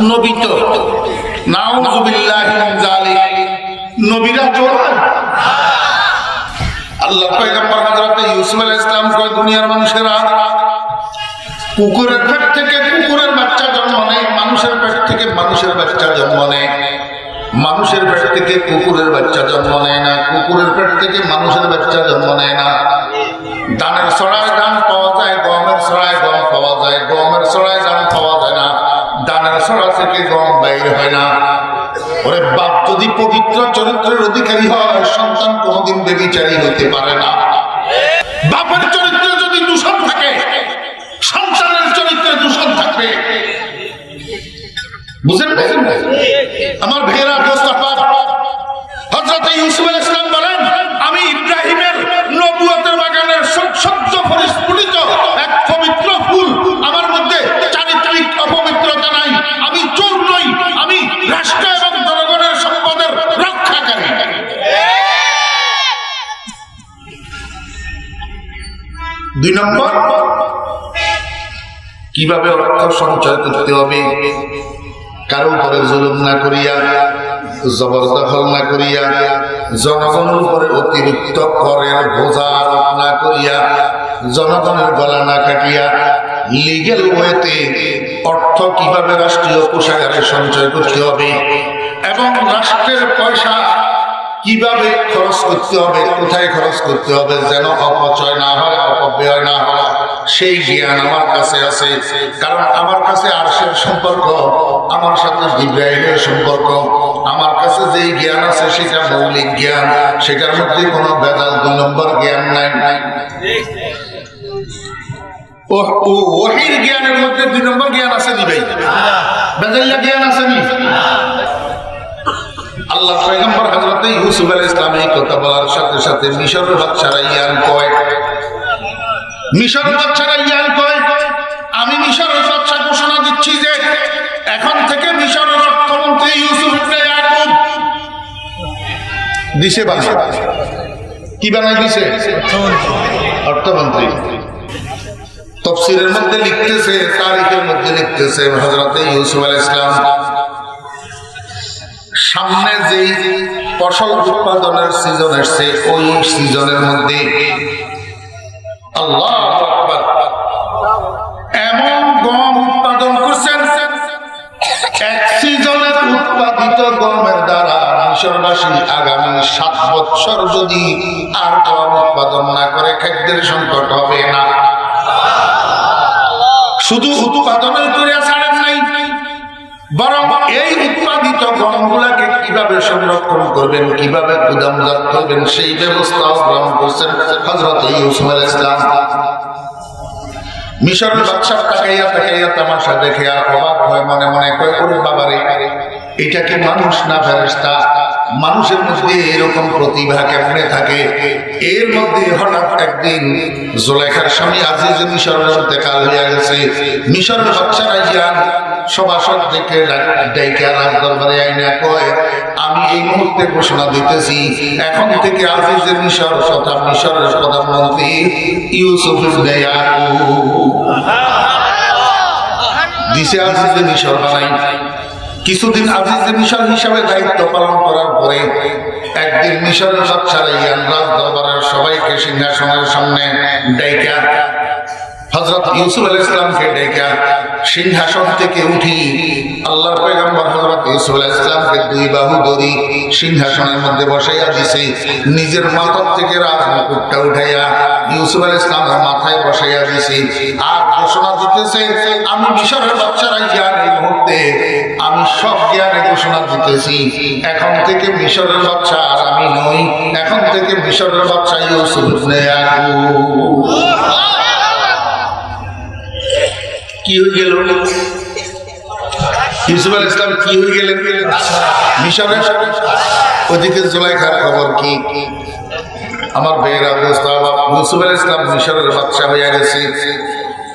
নবী। তো নাউযুবিল্লাহি মিন যালিক, নবীরা চোর হয়? আল্লাহ পয়গম্বর হযরত ইউসুফ আলাইহিস সালাম কয়, দুনিয়ার মানুষেরা কুকুরের পেট থেকে কুকুরের বাচ্চা জন্ম নেয়, মানুষের পেট থেকে মানুষের বাচ্চা জন্ম নেয়, মানুষের পেট থেকে কুকুরের বাচ্চা জন্ম নেয় না, কুকুরের পেট থেকে মানুষের বাচ্চা জন্ম নেয় না। ধানের ছড়ায় ধান পাওয়া যায়, গমের ছড়ায় গম পাওয়া যায়, গমের ছড়ায় ধান পাওয়া যায় না, ধানের ছড়া থেকে গম বাইর হয় না। ওরে বাপ যদি পবিত্র চরিত্রের অধিকারী হয়, সন্তান কোনোদিন বেবিচারী হতে পারে না। বাপের চরিত্রে যদি দূষণ থাকে, সন্তানের চরিত্রে দূষণ থাকবে। বুঝেন আমার ভাইয়েরা, দোস্তাপাত, হযরত ইউসুফ আলাইহিস সালাম বলেন, আমি ইব্রাহিমের নবুয়তের বাগানের সদ্য পরিস্ফুটিত এক পবিত্র ফুল, আমার মধ্যে চারিত্রিক অপবিত্রতা নাই, আমি চোর নই, আমি রাষ্ট্র এবং জনগণের সম্পদের রক্ষাকারী। দুই নম্বর, কিভাবে অর্থ সঞ্চয় করতে হবে, কারো উপরে জুলুম না করিয়া, জবরদখল না করিয়া, জনগণের উপরে অতিরিক্ত করের বোঝা আরোপ না করিয়া, জনগণের গলা না কাটিয়া, লিগ্যাল ওয়েতে অর্থ কিভাবে রাষ্ট্রীয় কোষাগারে সঞ্চয় করতে হবে এবং রাষ্ট্রের পয়সা কিভাবে খরচ করতে হবে, কোথায় খরচ করতে হবে, যেন অপচয় না হয়, অপব্যয় না হয়, সেই জ্ঞান আমার কাছে আছে। কারণ আমার কাছে আরশের সম্পর্ক, আমার সাথে জিবরাইলের সম্পর্ক, আমার কাছে যেই জ্ঞান আছে সেটা মৌলিক জ্ঞান, সেটার মধ্যে কোনো ভেজাল 2 নম্বর জ্ঞান নাই। ওহীর জ্ঞানের মধ্যে 2 নম্বর জ্ঞান আছে নি ভাই? ভেজালিয়া জ্ঞান আছে নি? আল্লাহ পয়গম্বর হযরত ইউসুফ আলাইহিস সালাম এই কথা বলার সাথে সাথে মিশরের বাদশারা ইয়ান কয়, মিশরের বাদশারা ইয়ান কয়, আমি মিশরের বাদশা ঘোষণা দিচ্ছি যে এখন থেকে মিশরের অর্থমন্ত্রী ইউসুফ ইবনে ইয়াকুব। দিছে বানায়, কি বানায় দিছে? অর্থমন্ত্রী। তাফসীরের মধ্যে লিখতেছে, তারিখের মধ্যে লিখতেছে, হযরত ইউসুফ আলাইহিস সালাম সামনে যেই ফসল উৎপাদনের সিজন আসছে, ওই সিজনের মধ্যে আল্লাহু আকবার এমন গম উৎপাদন করছেন, এক সিজনের উৎপাদিত গমের দ্বারা মিশরবাসী আগামী 7 বছর যদি আর গম উৎপাদন না করে খাদ্যের সংকট হবে না। শুধু উৎপাদনের করে ছাড়েন নাই, বরং এই উৎপাদিত গমগুলাকে কিভাবে সংরক্ষণ করবেন, কিভাবে গুদামজাত করবেন সেই ব্যবস্থাও গ্রহণ করছেন হযরত ইউসুফ আলাইহিস সালাম। মিশরের বাদশা তাকাইয়া তাকাইয়া তামাশা দেখে আর অবাক হয়, মনে মনে কয় ওরে বাবারে, এটা কি মানুষ না ফেরেশতা? মানুষের মধ্যে এরকম প্রতিভা কেমনে থাকে? এর মধ্যে হঠাৎ একদিন জুলাইখার স্বামী আজিজ মিশরের ইন্তেকাল হয়ে গেছে। মিশরের বাদশা রাইজান সভাসদ থেকে ডাইকে আলার দরবারে আইনা কয়, আমি এই মুহূর্তে ঘোষণা দিতেছি, এখন থেকে আজিজ মিশর তথা মিশরের প্রধানমন্ত্রী ইউসুফ ইবনে ইয়াকুব দিছে আজিজ মিশর বানাই। কিছুদিন আজিজ মিশর হিসাবে দায়িত্ব পালন করার পরে একদিন মিশরের বাদশা রাইয়ান রাজ দরবারের সবাইকে সিংহাসনের সামনে ডাইকা হযরত ইউসুফ আলাইহিস সালামকে ডাইকা সিংহাসন থেকে উঠি আল্লাহর পয়গম্বর হযরত ইউসুফ আলাইহিস সালামকে 2 বাহু ধরি সিংহাসনের মধ্যে বসাইয়া দিছে। নিজের মাথার থেকে রাজমুকুটটা উঠাইয়া ইউসুফ আলাইহিস সালামের মাথায় বসাইয়া দিছে। আর ঘোষণা দিতেছে, আমি মিশরের বাদশা রাইয়ান এই মুহূর্তে আমি সব জ্ঞানে ঘোষণা দিতেছি, এখন থেকে মিশরের বাদশা আর আমি নই, এখন থেকে মিশরের বাদশা ইউসুফ ইবনে ইয়াকুব। কি হয়ে গেল? ইউসুফ আলাইহিস সালাম কি হয়ে গেলেন? মিশরের। ওদিকে জুলাইখার খবর কি? আমার ভাইয়েরা দোস্ত, ইউসুফ আলাইহিস সালাম মিশরের বাদশা হয়ে গেছে।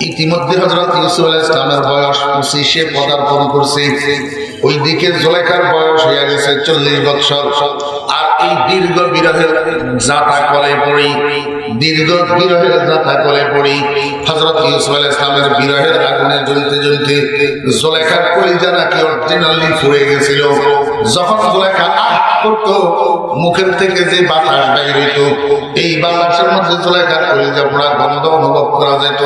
ইতিমধ্যে হযরত ইউসুফ আলাইহিস সালামের বয়স 25-এ পদার্পণ করছে। ওইদিকে জুলাইখার বয়স হয়ে গেছে 40 বছর। আর এই দীর্ঘ বিরহের যাতা কলে পড়ি, দীর্ঘ বিরহের যাতা কলে পড়ি হযরত ইউসুফ আলাইহিস সালামের বিরহের আগুনে জ্বলতে জ্বলতে জুলাইখার কলিজা নাকি অরিজিনালি পুড়ে গেছিল। যখন জুলাইখা আহ করতো, মুখের থেকে যে বাতাস বের হইতো, এই বাতাসের মধ্যে জুলাইখার কলিজা পোড়া গন্ধ অনুভব করা যেত।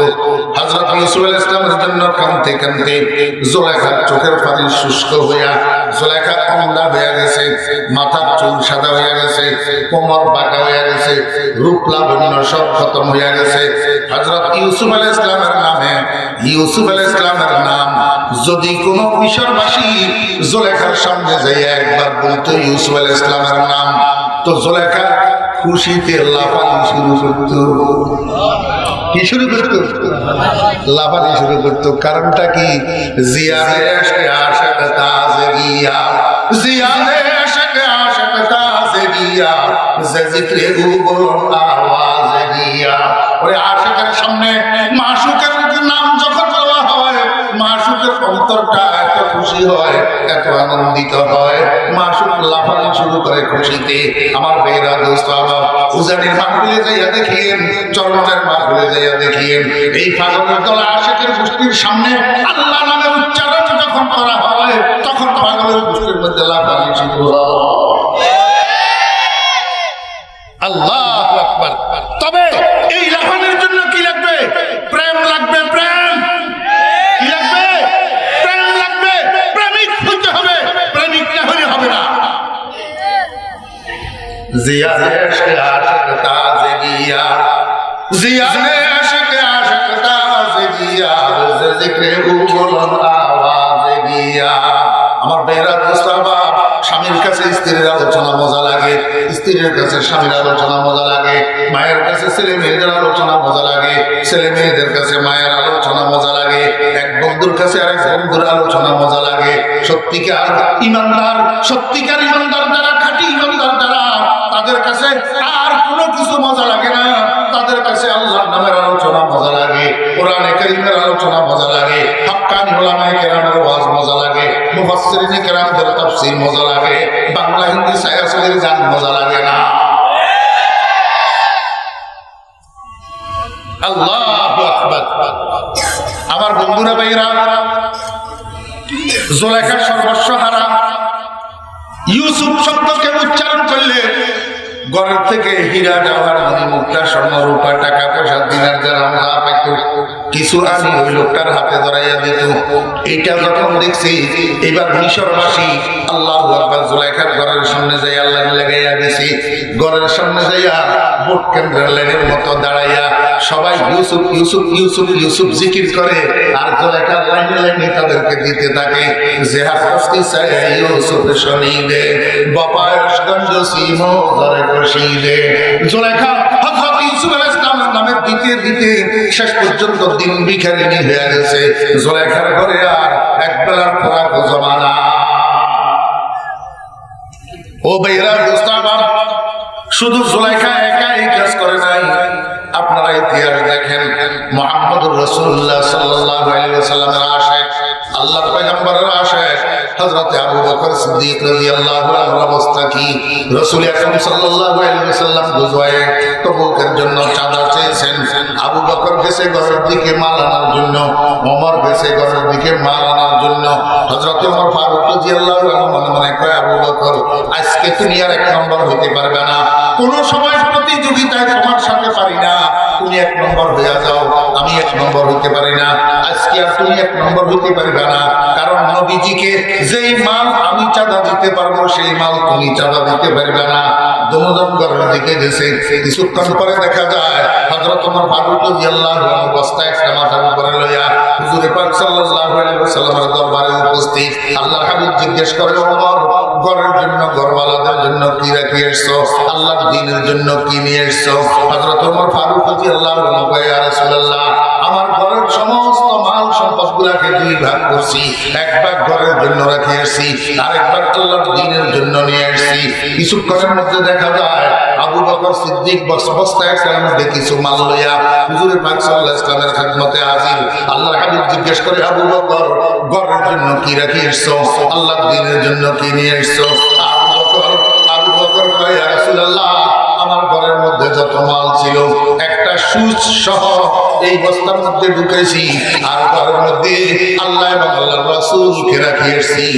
হযরত ইউসুফ আলাইহিস সালামের জন্য কাঁদতে কাঁদতে জুলাইখার চোখের পানি শুষ্ক হইয়া জুলাইখা কমলা হয়ে গেছে, মাথার চুল সাদা হয়ে গেছে, কোমর বাঁকা হয়ে গেছে, রূপ লাবণ্য সব খতম হয়ে গেছে। হযরত ইউসুফ আলাইহিস সালামের নামে, ইউসুফ আলাইহিস সালামের নাম যদি কোনো মিশরবাসী জুলাইখার সামনে যাইয়া একবার বলতো ইউসুফ আলাইহিস সালামের নাম, তো জুলাইখা খুশিতে লাফানি শুরু করতো। কি শুরু করতো? লাফানি শুরু করতো। কারণটা কি? জিয়ানে আশকে আশক তাজে গিয়া, জিয়ানে আশক আশক তাজে গিয়া, যে জিক্রে গুবর আওয়াজে গিয়া। ওই আশকের সামনে মাশুকের নাম যখন বলা হয়, মাশুকের অন্তরটা এত খুশি হয়, এত আনন্দিত হয়, মাশুক লাফানি শুরু করে খুশিতে। আমার ভাইরা দোস্ত, আমার উজানির মাহফিলে যাইয়া দেখিয়েন, চরমনের মাহফিলে যাইয়া দেখিয়েন, এই পাগলের দলা আশিকের গোষ্ঠীর সামনে আল্লাহ নামের উচ্চারণ যখন করা হয়, তখন পাগলের গোষ্ঠীর মধ্যে লাফানি শুরু হয়। আল্লাহু আকবার। তবে এই লাফানির জন্য কি লাগবে? প্রেম লাগবে। প্রেম কি লাগবে? প্রেম লাগবে। প্রেমিক হতে হবে, প্রেমিক না হলে হবে না। জিয়ানে আশকে আশক তাজে গিয়া, জিয়ানে আশকে আশক তাজে গিয়া, যে জিক্রে বুলবুল আওয়াজে গিয়া। আমার বেরা দোস্তাবা, স্বামীর কাছে স্ত্রীর আলোচনা মজা লাগে, স্ত্রীর কাছে স্বামীর আলোচনা মজা লাগে, মায়ের কাছে ছেলে মেয়েদের আলোচনা মজা লাগে, ছেলে মেয়েদের কাছে মায়ের আলোচনা মজা লাগে, এক বন্ধুর কাছে আরেক বন্ধুর আলোচনা মজা লাগে। সত্যিকার ইমানদার, সত্যিকার ইমানদার যারা, খাঁটি ইমানদার যারা, তাদের কাছে আর কোনো কিছু মজা লাগে না। তাদের কাছে আল্লাহর নামের আলোচনা মজা লাগে, কোরআনে কারীমের আলোচনা মজা লাগে, হাক্কানি উলামায়ে কেরামের ওয়াজ মজা লাগে, মুফাসসিরিনে কেরামদের তাফসীর মজা লাগে, বাংলা হিন্দি সায়াসের গান মজা লাগে না। আল্লাহু আকবার। আমার বন্ধুরা, ভাইরা, জুলাইখার সর্বস্ব হারা। ইউসুফ শব্দকে উচ্চারণ করলে ঘরের থেকে হীরা জওহর মণি মুক্তা স্বর্ণ রূপা টাকা পয়সা দিনার দিরহাম যা পাইত কিছু আমি ওই লোকটার হাতে ধরাইয়া দিত। এইটা যখন দেখছি এবার মিশরবাসী আল্লাহু আকবার জুলাইখার ঘরের সামনে যাই আল্লাহ লাগাইয়া দিছি। ঘরের সামনে যাইয়া ভোট কেন্দ্রের লাইনের মতো দাঁড়াইয়া সবাই ইউসুফ ইউসুফ ইউসুফ ইউসুফ জিকির করে আর জুলাইখা লাইনে লাইনে তাদেরকে দিতে থাকে। জেহাদ কস্তি চাই ইউসুফ শনিদে বাপায়শগঞ্জ সিমো ঘরে কশিদে। জুলাইখা হযরত ইউসুফ আলাইহিস সালামের নামে দিতে দিতে শেষ পর্যন্ত দিন ভিখারিনী হয়ে গেছে। জুলাইখার ঘরে আর এক বেলার খোরাক জমা না। ও ভাইরা দোস্তারা, শুধু জুলাইখা একা এই কাজ করে নাই। আপনারা ইতিহাস দেখেন, মুহাম্মদুর রাসূলুল্লাহ সাল্লাল্লাহু আলাইহি ওয়াসাল্লামের আশিক, আল্লাহর পয়গম্বরের আশিক হযরত আবু বকর সিদ্দিক রাদিয়াল্লাহু আনহু অবস্থা কি? রাসূল আকরাম সাল্লাল্লাহু আলাইহি ওয়াসাল্লাম গুজওয়ে তবুকের জন্য চাঁদা চেয়েছেন। আবু বকর গেছে ঘরের দিকে মাল আনার জন্য, ওমর গেছে ঘরের দিকে মাল আনার জন্য। হযরত ওমর ফারুক রাদিয়াল্লাহু আনহু মনে মনে কয়, আবু বকর আজকে তুমি আর এক নম্বর হইতে পারবে না, কোন সময় প্রতিযোগিতায় তোমার সাথে পারি না, তুমি এক নম্বর হয়ে যাও, আমি এক নম্বর হইতে পারি না। আজকে আর তুমি এক নম্বর হইতে পারবে না, কারণ নবীজিকে যেই মাল আমি চাঁদা দিতে পারবো সেই মাল তুমি চাঁদা দিতে পারবে না। দুজন ঘরের দিকে গেছে, কিছুক্ষণ পরে দেখা যায় হযরত ওমর ফারুক রাদিয়াল্লাহু আনহু বস্তা একটা মাথার উপরে লইয়া হুজুর পাক সাল্লাল্লাহু আলাইহি ওয়াসাল্লামের দরবারে উপস্থিত। আল্লাহর হাবিব জিজ্ঞেস করে, ওমর ঘরের জন্য ঘরওয়ালাদের জন্য কি রাখি এসছো? আল্লাহর দ্বীনের জন্য কি নিয়ে এসছো? হযরত ওমর ফারুক রাদিয়াল্লাহু আনহু কয়, ইয়া রাসূলুল্লাহ, আমার ঘরের সমস্ত মাল সম্পদগুলোকে দুই ভাগ করছি, এক ভাগ ঘরের জন্য রাখি এসেছি, আরেক ভাগ আল্লাহর দ্বীনের জন্য নিয়ে এসেছি। কিছুক্ষণের মধ্যে দেখা যায় আবু বকর সিদ্দিক বস্তা একটার মধ্যে কিছু মাল লইয়া হুজুর পাক সাল্লাল্লাহু আলাইহি ওয়াসাল্লামের খিদমতে হাজির। আল্লাহর হাবিব জিজ্ঞেস করে, আবু বকর ঘরের জন্য কি রাখি এসেছো? আল্লাহর দ্বীনের জন্য কি নিয়ে এসেছো? আবু বকর কয়, ইয়া রাসূলুল্লাহ, আমার ঘরের মধ্যে যত মাল ছিল একটা সুচ সহ এই বস্তার মধ্যে ঢুকেছি, আর ঘরের মধ্যে আল্লাহ এবং আল্লাহর রাসূলকে রাখি এসেছি।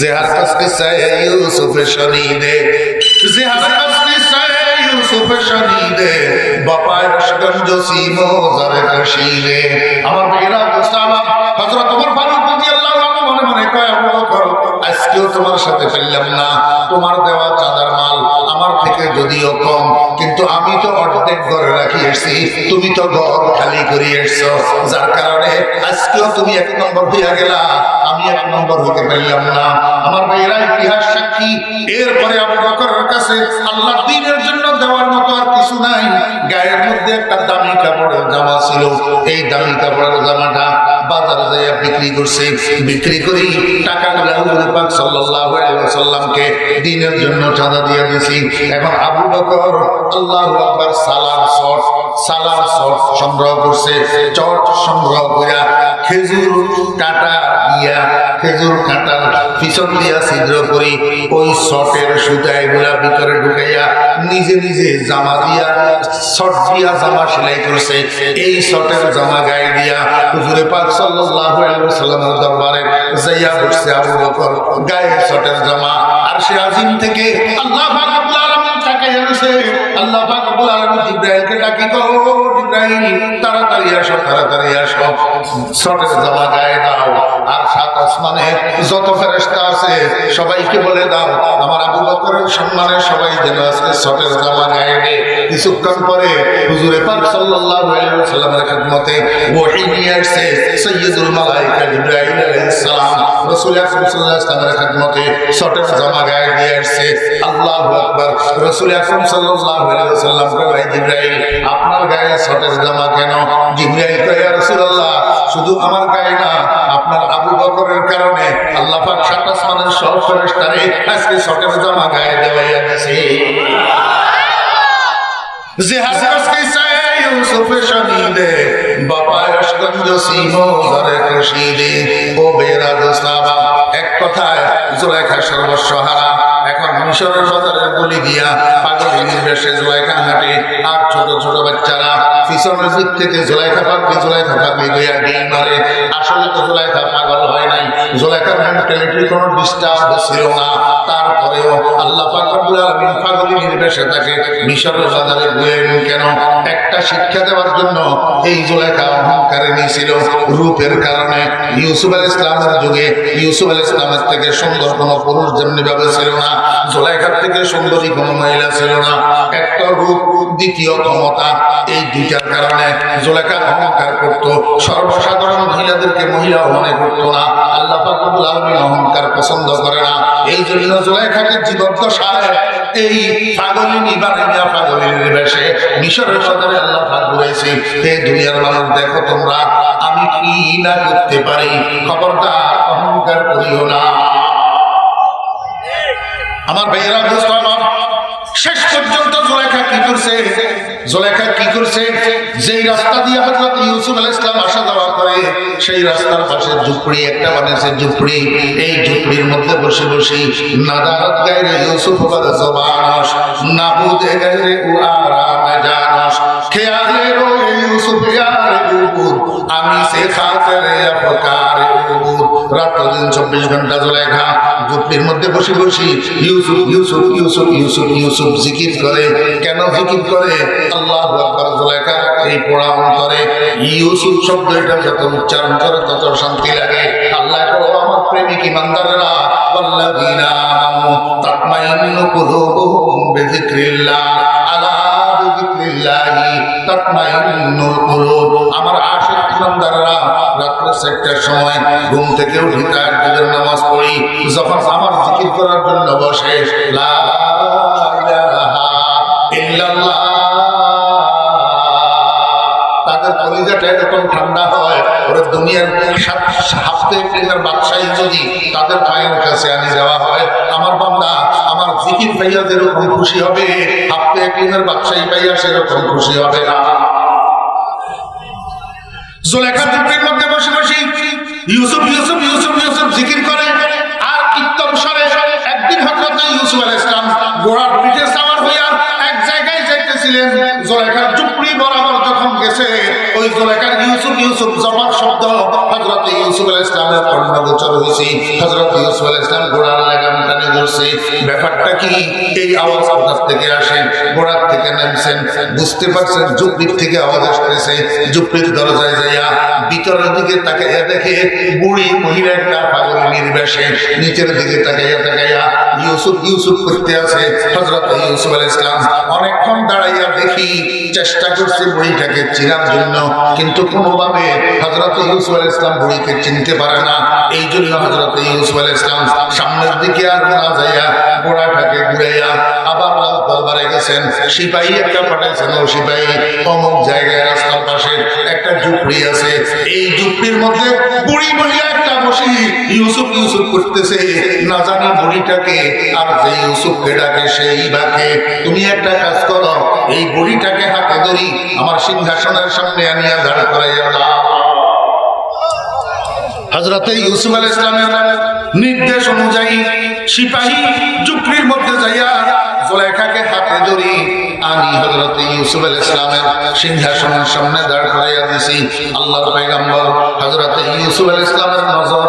জেহাদ কসকে চাই ইউসুফের শনিদে, জেহাদ কসকে চাই ইউসুফের শনিদে বাপায়শগঞ্জ সিমো ঘরে কশিদে। আমার ভাইরা দোস্তারা, হযরত ওমর ফারুক রাদিয়াল্লাহু আনহু মনে মনে কয়, আবু বকর আজকেও তোমার সাথে পেলাম না, তোমার দেওয়া চাঁদার মাল আমার থেকে যদিও কম, কিন্তু আমি তো অর্ধেক ঘরে রাখি এসেছি, তুমি তো ঘর খালি করে এসছো, যার কারণে আজকেও তুমি এক নম্বর হইয়া গেলা, আমি এক নম্বর হইতে পারলাম না। আমার ভাইয়েরা ইতিহাস সাক্ষী। এরপরে আবু বকরের কাছে আল্লাহর দ্বীনের জন্য দেওয়ার মতো আর কিছু নাই। গায়ের মধ্যে একটা দামি কাপড়ের জামা ছিল, এই দামি কাপড়ের জামাটা বাজারে যাইয়া বিক্রি করছে, বিক্রি করি টাকাগুলো হুজুর পাক সাল্লাল্লাহু আলাইহি ওয়াসাল্লামকে দ্বীনের জন্য চাঁদা দিয়ে দিয়েছি। এখন আবু বকর আল্লাহু আকবার সালার শট সংগ্রহ করছে, চট সংগ্রহ কইরা খেজুর কাটা দিয়া, খেজুর কাটার পিছন দিয়া ছিদ্র করি ওই শটের সুতায় গুলা ভিতরে ঢুকাইয়া নিজে নিজে জামা দিয়া শট দিয়া জামা সেলাই করছে। এই শটের জামা গায়ে দিয়া হুজুরে পাক সাল্লাল্লাহু আলাইহি ওয়াসাল্লামের দরবারে যাইয়া বসছে আবু বকর, গায়ে শটের জামা। আর সে আজিম থেকে আল্লাহ পাক রব্বুল আলামিন তাকাইয়া রইছে। আল্লাহ পাক রব্বুল আলামিন জিবরাইলকে ডাকি, কও জিবরাইল তাড়াতাড়ি আসো, তাড়াতাড়ি আসো, শটের জামা গায়ে দাও। আর সাত আসমানে যত ফেরেশতা আছে সবাইকে বলে দাও আমার আবু বকরের সম্মানে সবাই যেন আজকে শটের জামা গায়ে দেয়। কিছুক্ষণ পরে হুজুরে পাক সাল্লাল্লাহু আলাইহি ওয়াসাল্লামের খিদমতে ওহী নিয়ে আসছে সাইয়্যিদুল মালায়েকা জিবরাইল আলাইহিস সালাম, রাসূল আকরাম সাল্লাল্লাহু আলাইহি ওয়াসাল্লামের খিদমতে শটের জামা গায়ে দিয়ে আসছে। আল্লাহু আকবার। রাসূল আকরাম সাল্লাল্লাহু আলাইহি ওয়াসাল্লাম কয়, জিবরাইল আপনার গায়ে শটের জামা কেন? জিবরাইল কয়, ইয়া রাসূলুল্লাহ, শুধু আমার গায়ে না, আপনার আবু বকরের কারণে আল্লাহ পাক সাত আসমানের সব ফেরেশতারে আজকে শটের জামা গায়ে দেওয়াইয়া দিয়েছে। জিহাদ কসকে চাই ইউসুফের শনিদে বাপায়শগঞ্জ সিমো ঘরে কশিদে। ও বেরা দোস্তাবা, এক কথায় জুলাইখা সর্বস্ব হারা। এখন মিশরের বাজারের গলি দিয়া পাগলের বেশে জুলাইখা হাঁটে, আর ছোট ছোট বাচ্চারা পিছনের দিক থেকে জুলাইখা পাগলি গইয়া ডিম মারে। আসলে তো জুলাইখা পাগল হয় নাই, জুলেখার মেন্টালিটির কোনো ডিস্টার্ব ছিল না। তারপরেও আল্লাহ পাক রব্বুল আলামিন পাগলি নির্বেশে তাকে মিশরের বাজারে দিলেন কেন? একটা শিক্ষা দেওয়ার জন্য। এই জুলেখা অহংকারিণী ছিল রূপের কারণে। ইউসুফ আলাইহিস সালামের যুগে ইউসুফ আলাইহিস সালামের থেকে সুন্দর কোনো পুরুষ যেমনি ভাবে ছিল না, জুলেখার থেকে সুন্দরী কোনো মহিলা ছিল না। একটা রূপ, দ্বিতীয় ক্ষমতা, এই দুইটার কারণে জুলেখা অহংকার করত। সর্বসাধারণ মহিলাদেরকে মহিলা মনে করতো না। আল্লাহ পাক রব্বুল আলামিন অহংকার পছন্দ করে না। এই জন্য জুলেখাকে জীবদ্দশায় এই পাগলিনী বানাইয়া পাগলিনীর বেশে মিশরের বাজারে আল্লাহ পাক ঘুরাইছে। হে দুনিয়ার মানুষ, দেখো তোমরা আমি কি না করতে পারি, খবরদার অহংকার করিও না। আমার ভাইয়েরা, শেষ পর্যন্ত জুলেখা কি করছে? জুলেখা কি করছে? যেই রাস্তা দিয়ে হযরত ইউসুফ আলাইহিস সালাম আসা যাওয়া করে, সেই রাস্তার পাশে ঝুপড়ি একটা বানিয়েছে। ঝুপড়ি, এই ঝুপড়ির মধ্যে বসে বসে নাদারাত গায়রে ইউসুফ বাদা জবানস নাবুদে গায়রে উআরা মাজানস খেয়ালে রোয়ে ইউসুফ ইয়ারে উবুদ আমি সে খাতরে আফকার উবুদ। রাত দিন 24 ঘন্টা জুলেখা ঝুপড়ির মধ্যে বসে বসে ইউসুফ ইউসুফ ইউসুফ ইউসুফ ইউসুফ জিকির করে। কেন জিকির করে? আল্লাহু আকবার। জুলেখা এই পোড়া অন্তরে ইউসুফ শব্দটা যত উচ্চারণ করে তত শান্তি লাগে। আল্লাহ কো আমার প্রেমিক ইমানদাররা, ওয়াল্লাযিনা আমানু তাতমাইন্নু কুলুবুহুম বিযিকরিল্লাহ, আলা বিযিকরিল্লাহি তাতমাইন্নুল কুলুব। আমার আশিক ইমানদাররা রাত্রে 4টার সময় ঘুম থেকে উঠি তাহাজ্জুদের নামাজ পড়ি, যখন আমার জিকির করার জন্য বসে লা ইলাহা ইল্লাল্লাহ, তাদের কলিজাটা এরকম ঠান্ডা হয়। ওরা দুনিয়ার হাফতে প্রেমের বাদশাহী যদি তাদের পায়ের কাছে আনি দেওয়া হয়, আমার বান্দা আমার জিকির পাইয়া যেরকম খুশি হবে, হাফতে প্রেমের বাদশাহী পাইয়া সেরকম খুশি হবে না। জুলেখা ঝুপড়ির মধ্যে বসে বসে ইউসুফ ইউসুফ ইউসুফ ইউসুফ জিকির করে। আর কীর্তন সরে একদিন হযরত ইউসুফ আলাইহিস সালাম ঘোড়ার পিঠে সাওয়ার হইয়া এক জায়গায় যাইতেছিলেন। জুলেখার ঝুপড়ি বরাবর যখন গেছে, ওই জুলেখার ইউসুফ ইউসুফ জবার শব্দ হযরত ইউসুফ আলাইহিস সালামের কর্ণগোচর হইছে। হযরত ইউসুফ আলাইহিস সালাম ঘোড়ার লাগাম টানে ধরছে। ব্যাপারটা কি? এই আওয়াজ কোথা থেকে আসে? ঘোড়ার থেকে নামছেন, বুঝতে পারছেন ঝুপড়ির থেকে আওয়াজ আসতেছে। ঝুপড়ির দরজায় যাইয়া ভিতরের দিকে তাকাইয়া দেখে বুড়ি মহিলা একটা পাগলিনীর বেশে নিচের দিকে তাকাইয়া তাকাইয়া ইউসুফ ইউসুফ করতে আছে। হযরত ইউসুফ আলাইহিস সালাম অনেকক্ষণ দাঁড়াইয়া দেখি চেষ্টা করছে বুড়িটাকে চিনার জন্য, কিন্তু কোনোভাবে হযরত ইউসুফ আলাইহিস সালাম বুড়িকে চিনতে পারে না। এই জন্য হযরত ইউসুফ আলাইহিস সালাম সামনের দিকে আর না যাইয়া ঘোড়াটাকে ঘুরাইয়া আবার দরবারে গেছেন। সিপাহী একটা পাঠাইছেন, ও সিপাহী অমুক জায়গায় রাস্তার পাশে একটা ঝুপড়ি আছে, এই ঝুপড়ির মধ্যে বুড়ি মহিলা একটা বসি ইউসুফ ইউসুফ করতেছে। না জানি বুড়িটাকে আর যে ইউসুফকে ডাকে সেই বাকে। তুমি একটা কাজ করো, এই বুড়িটাকে হাতে ধরি আমার সিংহাসনের সামনে আনিয়া দাঁড় করাইয়া দাও। হযরত ইউসুফ আলাইহিস সালামের নির্দেশ অনুযায়ী সিপাহী ঝুপড়ির মধ্যে যাইয়া জুলেখাকে হাতে ধরি আমি হযরত ইউসুফ আলাইহিস সালামের সিংহাসনের সামনে দাঁড় করাইয়া দিছি। আল্লাহর পয়গম্বর হযরত ইউসুফ আলাইহিস সালামের নজর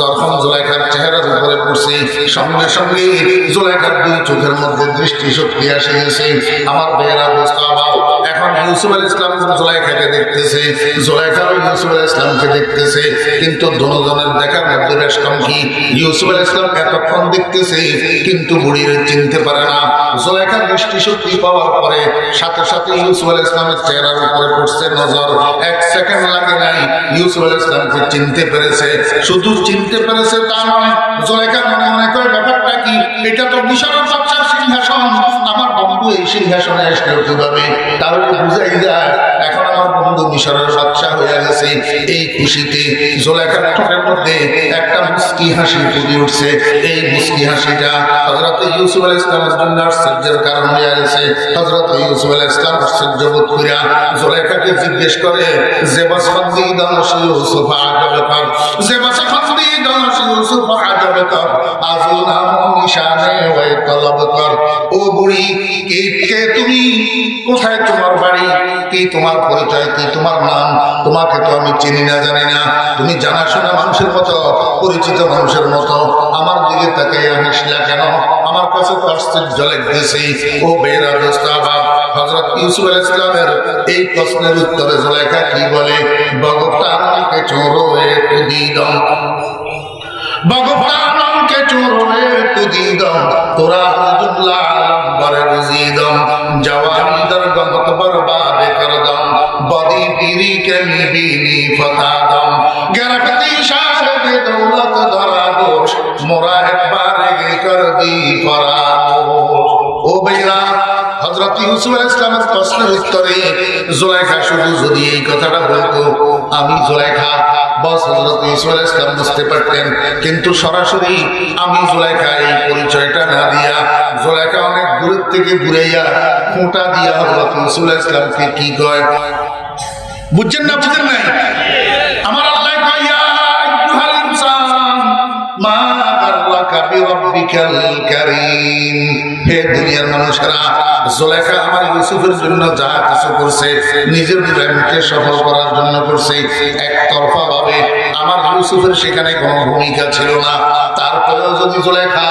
যখন জুলেখার চেহারার উপরে পড়ছে, সঙ্গে সঙ্গে জুলেখার দুই চোখের মধ্যে দৃষ্টি শক্তি আসে গেছে। আমার ভাইয়েরা বুঝতাবা, এখন ইউসুফ আলাইহিস সালাম জুলেখাকে দেখতেছে, জুলেখাও ইউসুফ আলাইহিস সালামকে দেখতেছে, কিন্তু দুজনের দেখার মধ্যে বেশ কম কি ইউসুফ আলাইহিস সালাম এতক্ষণ দেখতেছে কিন্তু বুড়ির চিনতে পারে না। জুলেখার দৃষ্টি শক্তি পাওয়ার পরে সাথে সাথে ইউসুফ আলাইহিস সালামের চেহারার উপরে পড়ছে নজর। এক সেকেন্ড লাগে নাই, ইউসুফ আলাইহিস সালামকে চিনতে পেরেছে। শুধু চিনতে পেরেছে তা নয়, জুলেখার মনে মনে করে ব্যাপারটা কি, এটা তো মিশরের বাদশার সিংহাসন, আমার বন্ধু এই সিংহাসনে আসলো কিভাবে? তাহলে বুঝাই যায় এখন আমার বন্ধু মিশরের বাদশা হয়ে গেছে। এই খুশিতে জুলেখার ঠোঁটের মধ্যে একটা মুস্কি হাসি ফুটে উঠছে। এই মুস্কি হাসিটা হযরত ইউসুফ আলাইহিস সালামের জন্য আশ্চর্যের কারণ হয়ে গেছে। হযরত ইউসুফ আলাইহিস সালাম আশ্চর্য বোধ করিয়া জুলেখাকে জিজ্ঞেস করে, যে বাসফন্দি দানশ ইউসুফ আগাবেকার, যে বাসফন্দি দানশ ইউসুফ আদব কর আজু নাম নিশানে ওই তলব কর। ও বুড়ি, কে তুমি, কোথায় তোমার বাড়ি, কি তোমার পরিচয়, কি তোমার নাম? তোমাকে তো আমি চিনি না, জানি না। তুমি জানাশোনা মানুষের মতো, পরিচিত মানুষের মতো আমার দিকে তাকিয়ে হাসলা কেন? আমার কাছে তো আশ্চর্য লাগতেছে। ও বেরা দোস্তাবাব, হযরত ইউসুফ আলাইহিস সালামের এই প্রশ্নের উত্তরে জুলাইখা কি বলে? ভগবানকে চোরে তুদিদম, ভগবানকে চোরে তুদিদম, তোরা জুমলা বরে রুজিদম, জওয়ানি দরগম বরবাদ করদম, বদি পীরি কে মিবিনি ফতাদম, গরফতি শাহে দৌলত দরাদোশ, মোরা একবার কর দি ফরাদোশ। ও বেরা, হযরত ইউসুফ আলাইহিস সালামের প্রশ্নের উত্তরে জুলাইখা শুধু যদি এই কথাটা বলতো, আমি জুলাইখা, বস হযরত ইউসুফ আলাইহিস সালাম বুঝতে পারতেন। কিন্তু সরাসরি আমি জুলাইখা এই পরিচয়টা না দিয়া, জুলাইখা অনেক দূর থেকে ঘুরাইয়া খোঁটা দিয়া হযরত ইউসুফ আলাইহিস সালামকে কি কয়, বুঝছেন না? বুঝেন নাই? আমার আল্লাহ কয়, ইয়া আইয়ুহাল ইনসান মা গাররাকা বিরাব্বিকাল কারীম। হে দুনিয়ার মানুষেরা, জুলাইখা আমার ইউসুফের জন্য যা কিছু করছে, নিজের প্রেমকে সফল করার জন্য করছে। একতরফা ভাবে আমার ইউসুফের সেখানে কোনো ভূমিকা ছিল না। তারপরেও যদি জুলাইখা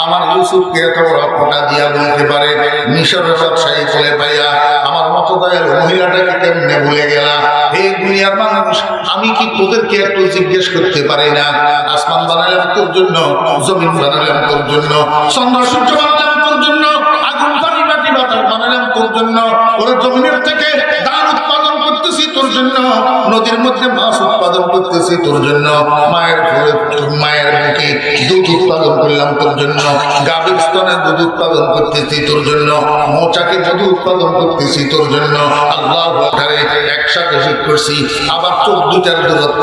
আমার ইউসুফকে এত বড় খোঁটা দিয়া বলতে পারে, মিশরের ব্যবসায়ী ছেলে পাইয়া আমার মতো দয়াল মহিলাটাকে কেমনে ভুলে গেলা? হে দুনিয়ার মানুষ, আমি কি তোদেরকে একটু জিজ্ঞেস করতে পারি না? আসমান বানালাম তোর জন্য, জমিন বানালাম তোর জন্য, চন্দ্র সূর্য বানালাম তোর জন্য, আগুন পানি মাটি বাতাস বানালাম তোর জন্য, ওরা জমিনের থেকে ধান উৎপাদন করতেছি তোর জন্য, নদীর মধ্যে মাছ উৎপাদন করতেছি তোর জন্য, মায়ের মুখে দুধ উৎপাদন করলাম তোর জন্য, গাভীর স্তনে দুধ উৎপাদন করতেছি তোর জন্য, মৌচাকে মধু উৎপাদন করতেছি তোর জন্য। আল্লাহু আকবার, একসাথে ঠিক করছি। আবার চোখ দুটার দূরত্ব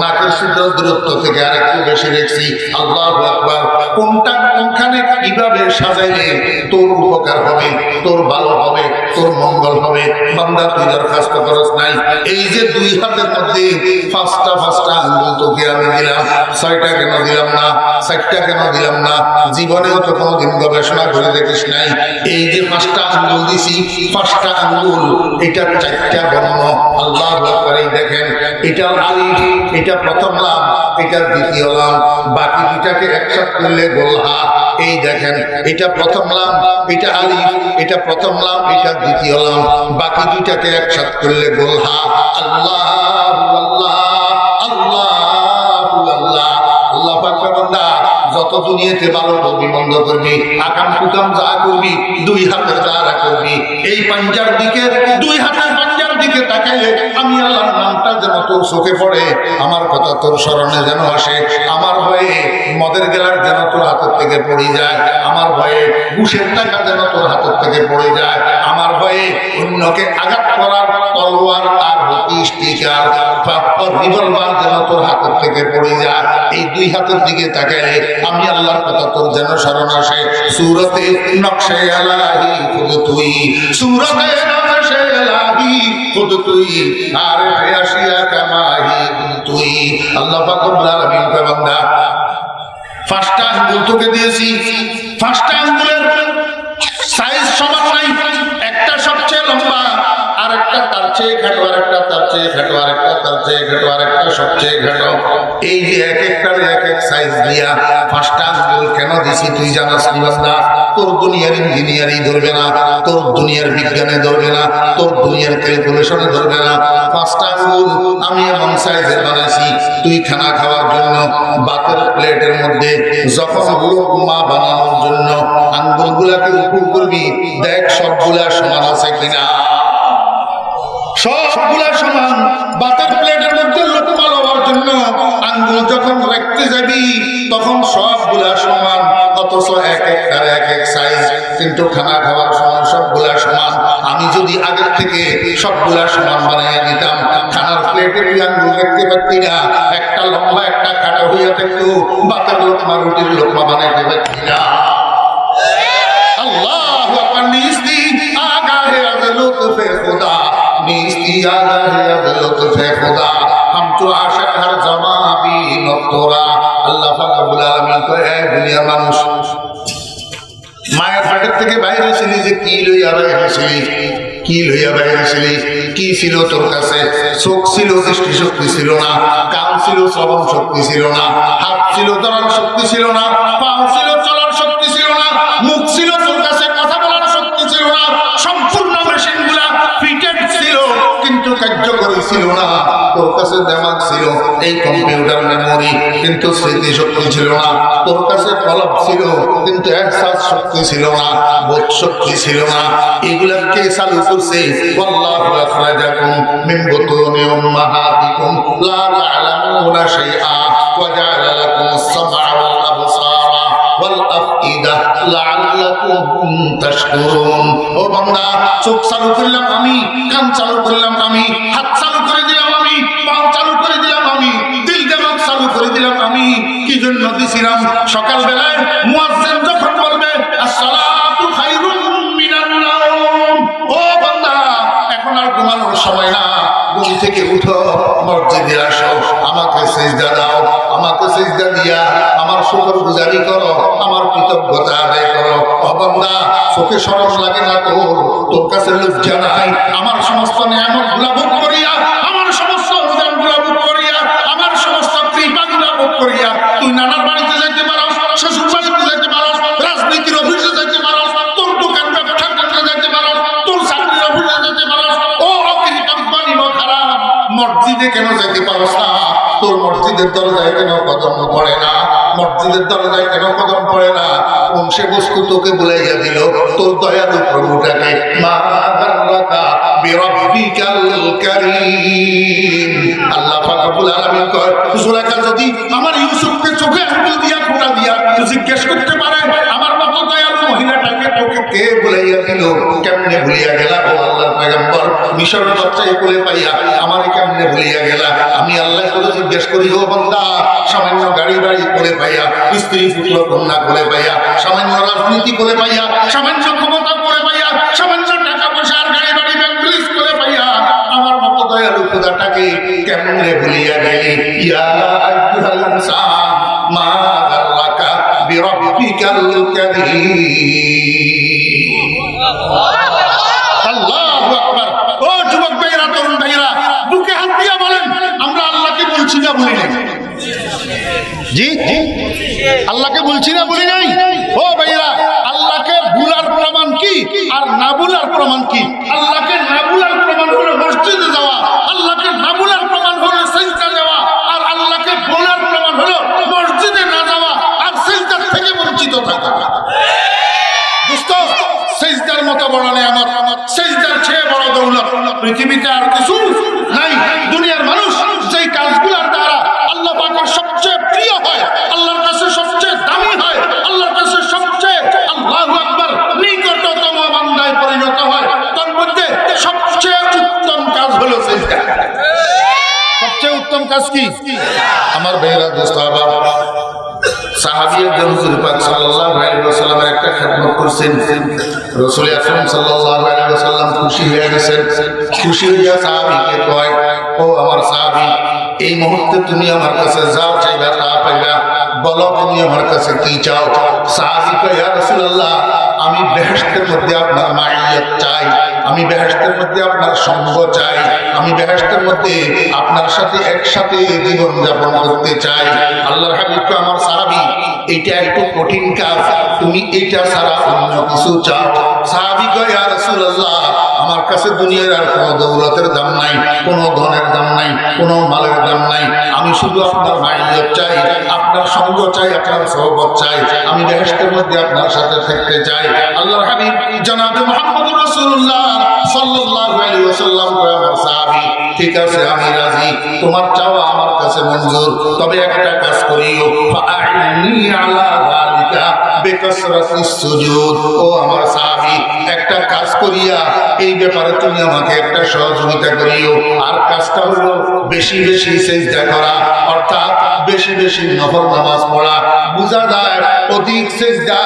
নাকের সিদ্ধ দূরত্ব থেকে আরেকটু বেশি রেখেছি। আল্লাহু আকবার, কোনটা কোনখানে কিভাবে সাজাইলে তোর উপকার হবে, তোর ভালো হবে, তোর মঙ্গল হবে। বান্দা, তুই দরখাস্ত করস নাই, এই যে দুই হাতের মধ্যে পাঁচটা আঙ্গুল তোকে আমি দিলাম, 6টা কেন দিলাম না, 7টা কেন দিলাম না? জীবনেও তো কোনোদিন গবেষণা করে দেখিস নাই। এই যে 5টা আঙ্গুল দিছি, 5টা আঙ্গুল, এটা 4টা বর্ণ। আল্লাহু আকবার, এই দেখেন, এটা আলিফ, এটা প্রথম লাম, এটা দ্বিতীয় লাম, বাকি দুটাকে একসাথে করলে গোলহা। এই দেখেন, এটা প্রথম লাম, এটা আলিফ, এটা প্রথম লাম, এটা দ্বিতীয় লাম, বাকি দুটাকে একসাথে করলে গোলহা। আল্লাহ আল্লাহ আল্লাহ আল্লাহ। আল্লাহ পাক বান্দা, যত দুনিয়াতে ভালো করবি, মন্দ করবি, আকাম কুকাম যা করবি, দুই হাতের দ্বারা করবি। এই পাঞ্জার দিকে, দুই হাতের পাঞ্জার দিকে তাকাইলে আমি আল্লাহর নামটা যেন তোর চোখে পড়ে, আমার কথা তোর স্মরণে যেন আসে। আমার ভয়ে মদের গেলার যেন তোর হাতের থেকে পড়ে যায়, আমার ভয়ে ঘুষের টাকা যেন তোর হাতের থেকে পড়ে যায়, আমার ভয়ে অন্যকে আঘাত করার তলোয়ার আর স্টিকার রিভলভার যেন তোর হাতের থেকে পড়ে যায়। এই দুই হাতের দিকে তাকাইলে আমি আল্লাহর কথা তোর যেন স্মরণ আসে। সূরতে নকশে আলাহি খুদ তুই, সূরতে নকশে আলাহি খুদ তুই, আর আসিয়া কামাহি তুই। আল্লাহ পাক রব্বুল আলামিন কয়, বান্দা, 5টা আঙ্গুল তোকে দিয়েছি, 5টা আঙ্গুলের সাইজ সমান নাই। একটা সবচেয়ে লম্বা, আর একটা তার চেয়ে খাটো, আর একটা তার চেয়ে খাটো, আর একটা তার চেয়ে খাটো, আর একটা সবচেয়ে খাটো। এই যে এক একটার এক এক সাইজ দিয়া 5টা আঙ্গুল কেন দিছি তুই জানাস নি বান্দা? তোর দুনিয়ার ইঞ্জিনিয়ারিং ধরবে না, তোর দুনিয়ার বিজ্ঞানে ধরবে না, তোর দুনিয়ার ক্যালকুলেশনে ধরবে না। 5টা আঙ্গুল আমি এমন সাইজের বানাইছি, তুই খানা খাওয়ার জন্য ভাতের প্লেটের মধ্যে যখন লোকমা বানানোর জন্য আঙ্গুলগুলাকে উপর করবি, দেখ সবগুলা সমান আছে কিনা। সবগুলা সমান। ভাতের প্লেটের মধ্যে লোকমা লওয়ার জন্য আঙ্গুল যখন রাখতে যাবি, তখন সবগুলা সমান, অথচ এক একটার এক এক সাইজ। কিন্তু খানা খাওয়ার সময় সবগুলা সমান। আমি যদি আগের থেকে সবগুলা সমান বানিয়ে দিতাম, খানার প্লেটে তুই আঙ্গুল দেখতে পারতি না, একটা লম্বা একটা কাটা হইয়া থাকতো, ভাতের লোকমা রুটির লোকমা বানাইতে পারতি না। আল্লাহু আকবার, নিস্তি আগাহে আজ লুৎফে খুদা, নিস্তি আগাহে আজ লুৎফে খুদা, हम तो आशिक हर जमा भी नतोरा। अल्लाह পাক রব্বুল আলামিন কয়, এই দুনিয়ার মানুষ, মায়ের পেটের থেকে বাইরে ছিলি যে কি লইয়া বাইরে ছিলি, কি লইয়া বাইরে ছিলি, কি ছিল তোর কাছে? চোখ ছিল, দৃষ্টি শক্তি ছিল না, কান ছিল, শ্রবণ শক্তি ছিল না, হাত ছিল, ধরার শক্তি ছিল না, পাও ছিল, চলার শক্তি ছিল না, মুখ ছিল তোর কাছে, কথা বলার শক্তি ছিল না, সম্পূর্ণ মেশিন গুলা ফিটেড ছিল কিন্তু কার্যকরী ছিল না। তোর কাছে দিমাগ ছিল, এই কম্পিউটার মেমোরি, কিন্তু স্মৃতি শক্তি ছিল না। তোর কাছে কলম ছিল কিন্তু এহসাস শক্তি ছিল না, বোধ শক্তি ছিল না। এগুলা কে চালু করছে? আল্লাহু আখরাজাকুম মিন বুতুনি উম্মাহাতিকুম লা তা'লামুনা শাইআ ওয়া জা'আলা লাকুমুস সামআ ওয়াল আবসারা ওয়াল আফইদা লা'আল্লাকুম তাশকুরুন। ও বান্দা, চোখ চালু করলাম আমি, কান চালু করলাম আমি, হাত চালু করে দিলাম আমি, পাও চালু করে দিলাম আমি, দিল দিমাগ চালু করে দিলাম আমি। কি জন্য দিছিলাম? সকাল বেলায় মুয়াজ্জিন যখন বলবে আসসালাতু খায়রুম মিনান নাওম, ও বান্দা এখন আর ঘুমানোর সময় না, ঘুম থেকে উঠো, মসজিদে আসো, আমাকে সিজদা দাও, আমাকে সিজদা দিয়া আমার শুকরগুজারি করো, আমার কৃতজ্ঞতা আদায় করো। ও বান্দা, চোখে শরম লাগে না তোর? তোর কাছে লজ্জা নাই? আমার সমস্ত নিয়ামতগুলা ভোগ করিয়া, আমার সমস্ত অনুদানগুলা ভোগ করিয়া, আমার সমস্ত কৃপাগুলা ভোগ করিয়া তুই নানার বাড়িতে যাইতে পারস, শ্বশুর বাড়িতে যাইতে পারস, রাজনীতির অফিসে যাইতে পারস, তোর দোকান ব্যবসা করতে যাইতে পারস, তোর চাকরির অফিসে যাইতে পারস। ও অকৃতজ্ঞ খারাপ, মসজিদে কেন যাইতে পারস না? তোর মসজিদের দরজায় কেন কদম পড়ে না? মসজিদের দরজায় কেন কদম পড়ে না? কোন সে বস্তু তোকে বুলাইয়া দিল? তোর দয়ালু প্রভুটাকে। মা গাররাকা বিরাব্বিকাল কারীম। আল্লাহ পাক রব্বুল আলামিন কয়, সুলাইখা যদি আমার ইউসুফকে চোখে আঙ্গুল দিয়া ফোঁটা দিয়া জিজ্ঞেস করতে পারে, আমার মতো দয়ালু মহিলাটাকে তোকে কে বুলাইয়া দিল, কেমনে ভুলিয়া গেলা? ও আল্লাহর পয়গম্বর, মিশর বাচ্চায় কোলে পাইয়া আমারে কেমনে ভুলিয়া গেলা? আমি আল্লাহ করে জিজ্ঞেস করি, ও বান্দা, সামান্য গাড়ি বাড়ি কোলে পাইয়া, স্ত্রী পুত্র কন্যা কোলে পাইয়া, সামান্য রাজনীতি কোলে পাইয়া, সামান্য ক্ষমতা কোলে পাইয়া, সামান্য টাকা পয়সা আর গাড়ি বাড়ি ব্যাংক পুলিশ কোলে পাইয়া আমার মতো দয়ালু খোদাটাকে কেমনে ভুলিয়া গেলি? ইয়া আইয়ুহাল ইনসান মা গাররাকা বিরাব্বিকাল কারীম। আল্লাহু আকবার। ও যুবক ভাইরা, তরুণ ভাইরা, বুকে হাত দিয়া বলেন, আমরা আল্লাহকে বলছি না বলি নাই? জি, আল্লাহকে বলছি না বলি নাই? ও ভাইরা, আল্লাহকে ভুলার প্রমাণ কি আর না ভুলার প্রমাণ কি? আল্লাহকে না ভুলার প্রমাণ হলো মসজিদে যাওয়া, আল্লাহকে না ভুলার প্রমাণ হলো সিজদা যাওয়া, আর আল্লাহকে ভুলার প্রমাণ হলো মসজিদে না যাওয়া আর সিজদার থেকে বঞ্চিত থাকা। দোস্ত, সিজদার মতো বড় নিয়ামত, সিজদার চেয়ে বড় দৌলত পৃথিবীতে আর কিছু নাই। দুনিয়ার মানুষ যেই কাজগুলোর দ্বারা আল্লাহ পাকের সবচেয়ে প্রিয় হয়, আল্লাহর কাছে সবচেয়ে দামি হয়, আল্লাহর কাছে সবচেয়ে আল্লাহু আকবার নিকটতম বান্দায় পরিণত হয়, তার মধ্যে সবচেয়ে উত্তম কাজ হলো সিজদা। সবচেয়ে উত্তম কাজ কি? আমার ভাইরা, দোস্ত, আবার সাহাবী একজন হুজুর পাক সাল্লাল্লাহু আলাইহি ওয়াসাল্লামের একটা খেদমত করছেন। রাসূল আকরাম সাল্লাল্লাহু আলাইহি ওয়াসাল্লাম খুশি হয়ে গেছেন। খুশি হইয়া সাহাবীকে কয়, ও আমার সাহাবী, এই মুহূর্তে তুমি আমার কাছে যা চাইবা তা পাইবা, বলো তুমি আমার কাছে কি চাও? সাহাবী কয়, ইয়া রাসূলুল্লাহ, আমি বেহেশতের মধ্যে আপনার মাইয়াত চাই, আমি বেহেশতের মধ্যে আপনার সঙ্গ চাই, আমি বেহেশতের মধ্যে আপনার সাথে একসাথে জীবন যাপন করতে চাই। আল্লাহর হাবিব কয়, আমার সাহাবী, এটা একটু কঠিন কাজ, তুমি এটা ছাড়া অন্য কিছু চাও? সাহাবী কয়, ইয়া রাসূলুল্লাহ, আমার কাছে দুনিয়ার আর কোনো দৌলতের দাম নাই, কোনো ধনের দাম নাই, কোনো মালের দাম নাই, আমি শুধু আপনার মাইয়াত চাই, আপনার সঙ্গ চাই, আপনার সোহবত চাই, আমি বেহেশতের মধ্যে আপনার সাথে থাকতে চাই। আল্লাহর হাবিব জনাবে মুহাম্মদুর রাসূলুল্লাহ সাল্লাল্লাহু আলাইহি ওয়াসাল্লাম কয়, আমার সাহাবী, ঠিক আছে, আমি রাজি, তোমার চাওয়া আমার কাছে মঞ্জুর, তবে একটা কাজ করিও, ফাআইনি আলা যালিকা বিকাসরাতিস সুজুদ। ও আমার সাহাবী, একটা কাজ করিয়া এই ব্যাপারে তুমি আমাকে একটা সহযোগিতা করিও, আর কাজটা হলো বেশি বেশি সিজদা করা, অর্থাৎ বেশি বেশি নফল নামাজ পড়া। বুঝা যায় অধিক সিজদা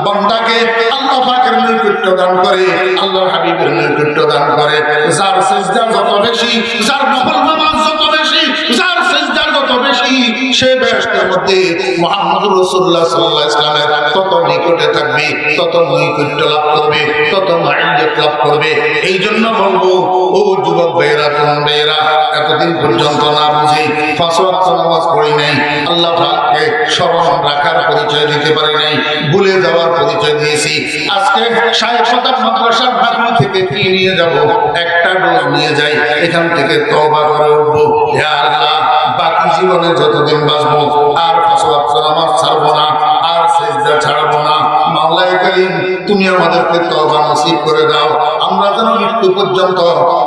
বান্দাকে আল্লাহ পাকের নৈকট্য দান করে, আল্লাহর হাবিবের নৈকট্য দান করে। যার সিজদা যত বেশি, যার নফল নামাজ যত বেশি, যার সিজদা যত বেশি, সেই বেহেশতের মধ্যে মুহাম্মদুর রাসূলুল্লাহ সাল্লাল্লাহু আলাইহি ওয়াসাল্লামের তত নিকটে থাকবে, তত নৈকট্য লাভ করবে, তত মাইন্ডেড লাভ করবে। এই জন্য বলবো, ও যুবক ভাইরা, তরুণ ভাইরা, এতদিন পর্যন্ত না বুঝে 5 ওয়াক্ত নামাজ পড়ি নাই, আল্লাহ পাককে স্মরণ রাখার পরিচয় দিতে পারি নাই, ভুলে যাওয়ার পরিচয় দিয়েছি। আজকে শায়েখ সাদাত মাদ্রাসার ভাগ্য থেকে কি নিয়ে যাব? একটা ডোজ নিয়ে যাই, এখান থেকে তওবা করে উঠবো। ইয়া আল্লাহ, বাকি জীবনে যতদিন বাঁচবো আর 5 ওয়াক্ত নামাজ ছাড়বো না, আর সিজদা ছাড়বো না। মাওলাই কারীম, তুমি আমাদেরকে তওবা নসিব করে দাও। আমরা যেন মৃত্যু পর্যন্ত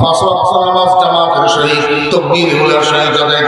5 ওয়াক্ত নামাজ জামাতের সহিত তাকবীর উলার সহিত আদায়